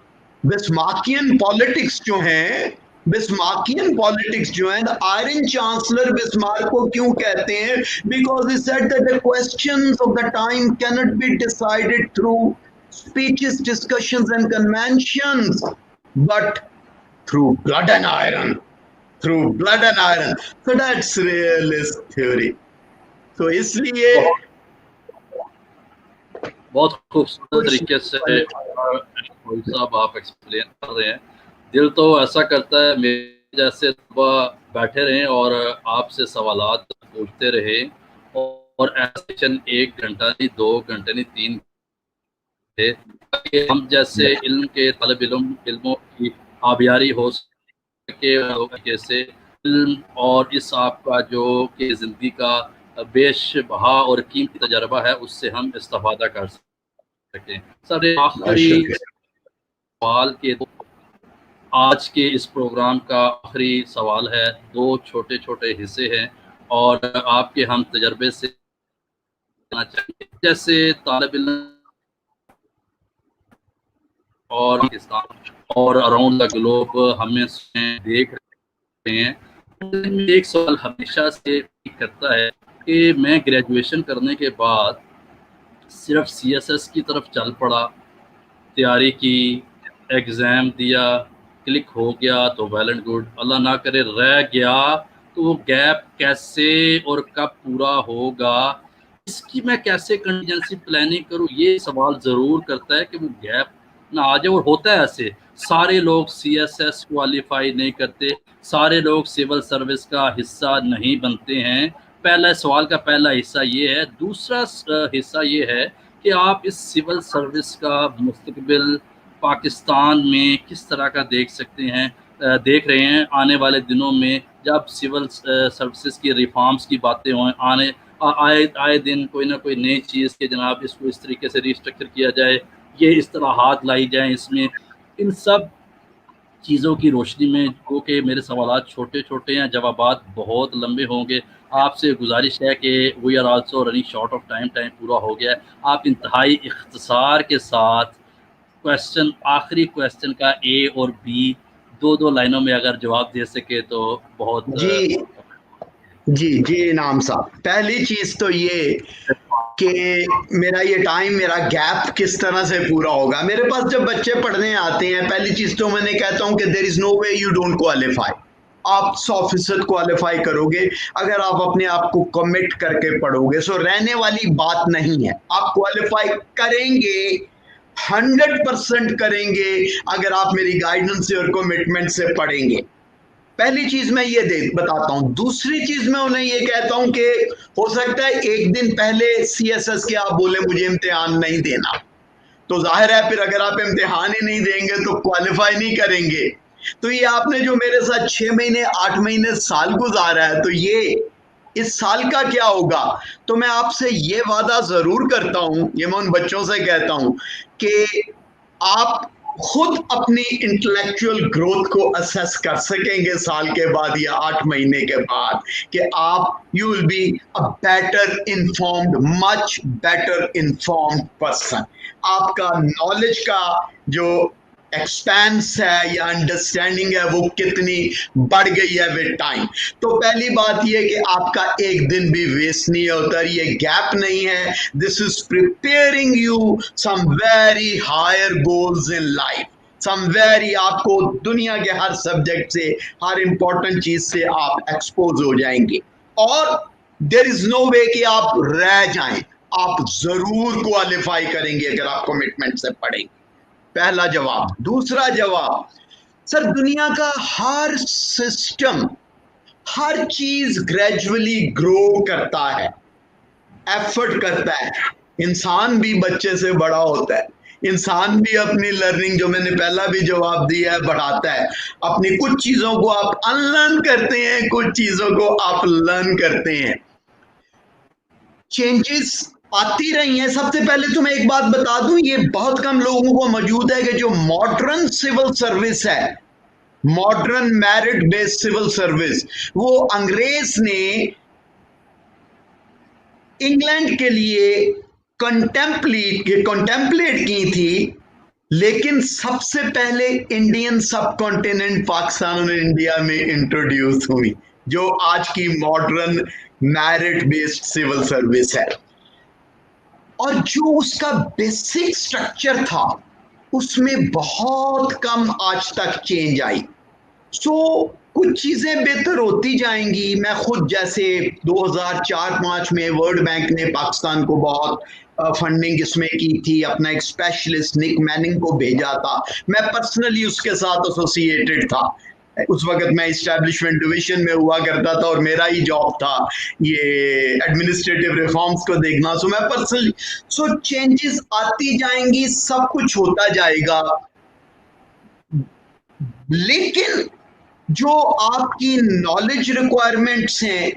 बिस्मार्कियन पॉलिटिक्स जो है, बिस्मार्कियन पॉलिटिक्स जो है, आयरन चांसलर बिस्मार्क को क्यों कहते हैं? Because he said that the questions of the time cannot be decided through speeches, discussions and conventions, but through blood and iron, through blood and iron. So that's realist theory. So इसलिए बहुत खूबसूरत तरीके से साहब आप explain कर रहे हैं। दिल तो ऐसा करता है मेरे जैसे सुबह बैठे रहें और आपसे सवालात पूछते रहे, और ऐसा सेशन 1 घंटा नहीं, 2 घंटे नहीं, 3 घंटे, हम जैसे इल्म के तलब इल्मों की आबियारी हो सके से इल्म और इस आपका जो कि ज़िंदगी का बेशबहा और कीमती तजर्बा है, उससे हम इस्तेफादा कर सकें। सर आखिरी सवाल के आज के इस प्रोग्राम का आखिरी सवाल है। 2 छोटे छोटे हिस्से हैं और आपके हम तजर्बे से चाहिए, जैसे तालिब इल्म और पाकिस्तान और अराउंड द ग्लोब हमें देख रहे हैं, एक सवाल हमेशा से करता है कि मैं ग्रेजुएशन करने के बाद सिर्फ सीएसएस की तरफ चल पड़ा, तैयारी की, एग्ज़ाम दिया, क्लिक हो गया तो वेल एंड गुड, अल्लाह ना करे रह गया तो वो गैप कैसे और कब पूरा होगा, इसकी मैं कैसे कंटिजेंसी प्लानिंग करूँ, ये सवाल ज़रूर करता है कि वो गैप ना आ जाए। और होता है ऐसे, सारे लोग सीएसएस क्वालिफाई नहीं करते, सारे लोग सिविल सर्विस का हिस्सा नहीं बनते हैं। पहला सवाल का पहला हिस्सा ये है। दूसरा हिस्सा ये है कि आप इस सिविल सर्विस का मुस्तकबिल पाकिस्तान में किस तरह का देख रहे हैं आने वाले दिनों में, जब सिविल सर्विसेज की रिफॉर्म्स की बातें हों, आए दिन कोई ना कोई नई चीज़ के जनाब इसको इस तरीके से रिस्ट्रक्चर किया जाए, ये इस तरह हाथ लाई जाए इसमें। इन सब चीज़ों की रोशनी में, क्योंकि मेरे सवालात छोटे छोटे हैं, जवाबात बहुत लंबे होंगे, आपसे गुजारिश है कि we are also running short of time पूरा हो गया है। आप इंतहाई इख्तिसार के साथ क्वेश्चन, आखिरी क्वेश्चन का ए और बी 2 लाइनों में अगर जवाब दे सके तो बहुत जी इनाम साहब, पहली चीज तो ये कि मेरा ये टाइम, मेरा गैप किस तरह से पूरा होगा। मेरे पास जब बच्चे पढ़ने आते हैं, पहली चीज तो मैंने कहता हूं कि there is no way you don't qualify. आप 100% क्वालिफाई करोगे अगर आप अपने आप को कमिट करके पढ़ोगे। सो रहने वाली बात नहीं है, आप क्वालिफाई करेंगे, 100% करेंगे अगर आप मेरी गाइडेंस से और कमिटमेंट से पढ़ेंगे। पहली चीज मैं ये बताता हूं। दूसरी चीज मैं उन्हें ये कहता हूं कि हो सकता है एक दिन पहले CSS के आप बोले मुझे इम्तिहान नहीं देना, तो जाहिर है फिर अगर आप इम्तिहान ही नहीं देंगे तो क्वालिफाई नहीं करेंगे। तो ये आपने जो मेरे साथ 6 महीने 8 महीने साल गुजारा है, तो ये इस साल का क्या होगा। तो मैं आपसे ये वादा जरूर करता हूं, ये मैं उन बच्चों से कहता हूं कि आप खुद अपनी इंटेलेक्चुअल ग्रोथ को असेस कर सकेंगे साल के बाद या 8 महीने के बाद, कि आप you will be a better informed, much better informed person. आपका नॉलेज का जो एक्सपेंस है या अंडरस्टैंडिंग है वो कितनी बढ़ गई है विद टाइम। तो पहली बात ये कि आपका एक दिन भी वेस्ट नहीं होता, ये गैप नहीं है। This is preparing you some very higher goals in life, some very, आपको दुनिया के हर सब्जेक्ट से, हर इंपॉर्टेंट चीज से आप एक्सपोज हो जाएंगे और देयर इज नो वे कि आप रह जाएं। आप जरूर क्वालिफाई करेंगे अगर आप कमिटमेंट से पढ़ेंगे। पहला जवाब। दूसरा जवाब, सर दुनिया का हर सिस्टम, हर चीज ग्रेजुअली ग्रो करता है, एफर्ट करता है। इंसान भी बच्चे से बड़ा होता है, इंसान भी अपनी लर्निंग, जो मैंने पहला भी जवाब दिया है, बढ़ाता है। अपनी कुछ चीजों को आप अनलर्न करते हैं, कुछ चीजों को आप लर्न करते हैं। चेंजेस आती रही हैं। सबसे पहले तो मैं एक बात बता दूं, ये बहुत कम लोगों को मौजूद है कि जो मॉडर्न सिविल सर्विस है, modern merit based civil service, वो अंग्रेज ने इंग्लैंड के लिए कंटेम्पलेट की थी, लेकिन सबसे पहले इंडियन सब कॉन्टिनेंट पाकिस्तान और इंडिया में इंट्रोड्यूस हुई, जो आज की modern merit based civil service है। और जो उसका बेसिक स्ट्रक्चर था उसमें बहुत कम आज तक चेंज आई। सो कुछ चीजें बेहतर होती जाएंगी। मैं खुद, जैसे 2004-5 में वर्ल्ड बैंक ने पाकिस्तान को बहुत फंडिंग इसमें की थी, अपना एक स्पेशलिस्ट निक मैनिंग को भेजा था, मैं पर्सनली उसके साथ एसोसिएटेड था। उस वक्त मैं इस्टेब्लिशमेंट डिवीजन में हुआ करता था और मेरा ही जॉब था ये एडमिनिस्ट्रेटिव रिफॉर्म्स को देखना। सो मैं पर्सनली, सो चेंजेस आती जाएंगी, सब कुछ होता जाएगा, लेकिन जो आपकी नॉलेज रिक्वायरमेंट्स हैं,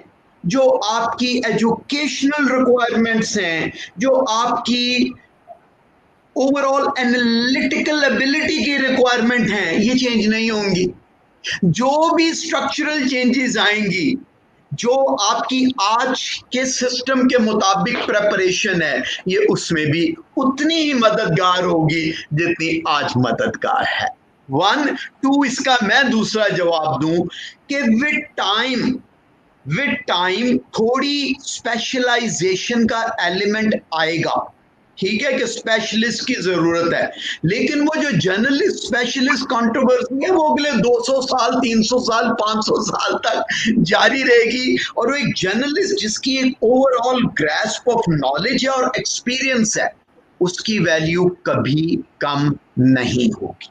जो आपकी एजुकेशनल रिक्वायरमेंट्स हैं, जो आपकी ओवरऑल एनालिटिकल एबिलिटी की रिक्वायरमेंट हैं, ये चेंज नहीं होंगी। जो भी स्ट्रक्चरल चेंजेस आएंगी, जो आपकी आज के सिस्टम के मुताबिक प्रेपरेशन है, ये उसमें भी उतनी ही मददगार होगी जितनी आज मददगार है। 1 2 इसका मैं दूसरा जवाब दूं कि विद टाइम थोड़ी स्पेशलाइजेशन का एलिमेंट आएगा। ठीक है कि स्पेशलिस्ट की जरूरत है, लेकिन वो जो जर्नलिस्ट स्पेशलिस्ट कंट्रोवर्सी है वो अगले 200 साल 300 साल 500 साल तक जारी रहेगी। और वो एक जर्नलिस्ट जिसकी एक ओवरऑल ग्रैस्प ऑफ नॉलेज है और एक्सपीरियंस है, उसकी वैल्यू कभी कम नहीं होगी।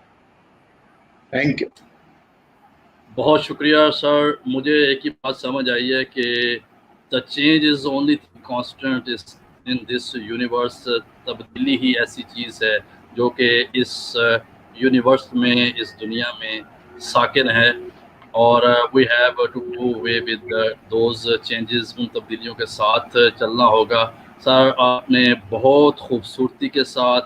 Thank you. बहुत शुक्रिया सर। मुझे एक ही बात समझ आई है कि the change is only constant in this universe. तब्दीली ही ऐसी चीज़ है जो कि इस यूनिवर्स में, इस दुनिया में साकिन है, और we have to go way with those changes. उन तब्दीलियों के साथ चलना होगा। सर आपने बहुत खूबसूरती के साथ,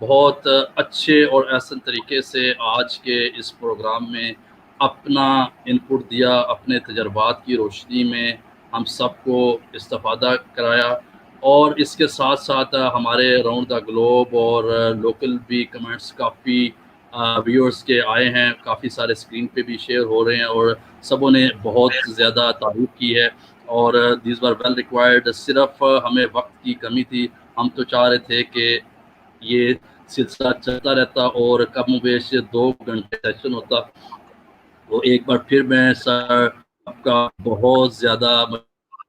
बहुत अच्छे और आसान तरीके से आज के इस प्रोग्राम में अपना इनपुट दिया, अपने तजर्बात की रोशनी में हम सबको इस्तेफादा कराया। और इसके साथ साथ हमारे अराउंड द ग्लोब और लोकल भी कमेंट्स काफ़ी व्यूअर्स के आए हैं, काफ़ी सारे स्क्रीन पे भी शेयर हो रहे हैं और सबों ने बहुत ज़्यादा तारीफ़ की है। और दीज वर वेल रिक्वायर्ड। सिर्फ हमें वक्त की कमी थी, हम तो चाह रहे थे कि ये सिलसिला चलता रहता और कम बेश 2 घंटे सेशन होता। तो एक बार फिर मैं सर आपका बहुत ज़्यादा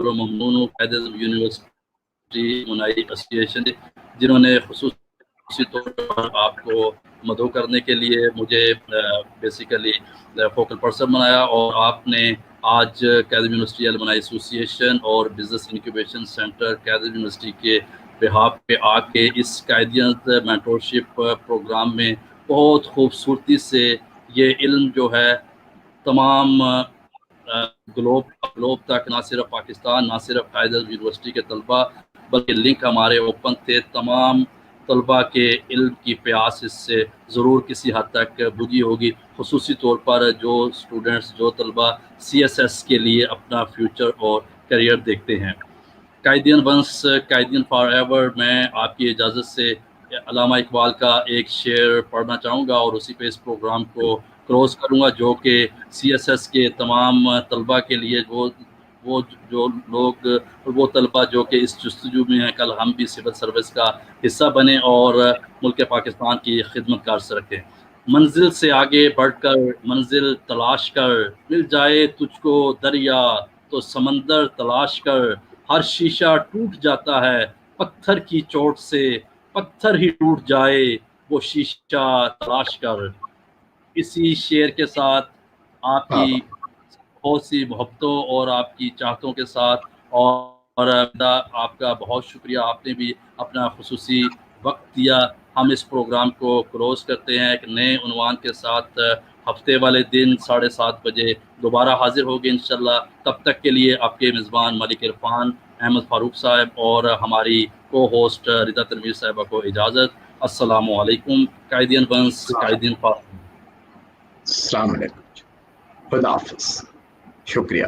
ममनून हूँ कायदे यूनिवर्सिटी मुनाई एसोसिएशन जिन्होंने खुसूसी तौर पर आपको मदऊ करने के लिए मुझे बेसिकली फोकल पर्सन बनाया, और आपने आज कायदे यूनिवर्सिटी अलमनाई एसोसिएशन और बिजनेस इंक्यूबेशन सेंटर कायदे यूनिवर्सिटी के बिहाफ पे आके इस कायदियत मेंटोरशिप प्रोग्राम में बहुत खूबसूरती से ये इल्म जो है तमाम ग्लोब तक, ना सिर्फ पाकिस्तान, ना सिर्फ कायदा यूनिवर्सिटी के तलबा, बल्कि लिंक हमारे ओपन थे। तमाम तलबा के इल्म की प्यास इससे ज़रूर किसी हद तक बुझी होगी, खुसूसी तौर पर जो स्टूडेंट्स, जो तलबा CSS के लिए अपना फ्यूचर और करियर देखते हैं। कायदियन वंस कायदियन फॉर एवर, मैं आपकी इजाज़त से अल्लामा इकबाल का एक शेर पढ़ना चाहूँगा और उसी पे इस प्रोग्राम को क्लोज करूँगा, जो कि CSS के तमाम तलबा के लिए, वो जो लोग, वो तलबा जो कि इस जस्तजू में हैं, कल हम भी सिविल सर्विस का हिस्सा बने और मुल्क पाकिस्तान की खिदमत कार से रखें। मंजिल से आगे बढ़कर मंजिल तलाश कर, मिल जाए तुझको दरिया तो समंदर तलाश कर, हर शीशा टूट जाता है पत्थर की चोट से, पत्थर ही टूट जाए वो शीशा तलाश कर। इसी शेर के साथ आपकी बहुत सी मोहब्बतों और आपकी चाहतों के साथ और आपका बहुत शुक्रिया, आपने भी अपना खुसूसी वक्त दिया। हम इस प्रोग्राम को क्लोज करते हैं एक नए उन्वान के साथ। हफ्ते वाले दिन 7:30 बजे दोबारा हाजिर होंगे इंशाल्लाह। तब तक के लिए आपके मेज़बान मलिक इरफान अहमद फारूक साहब और हमारी को होस्ट रिदा तनवीर साहिबा को इजाज़त। अस्सलामु अलैकुम। कायदियन वंस, कायदियन फारूक। अस्सलाम वालेकुम, खुदा हाफिज़, शुक्रिया।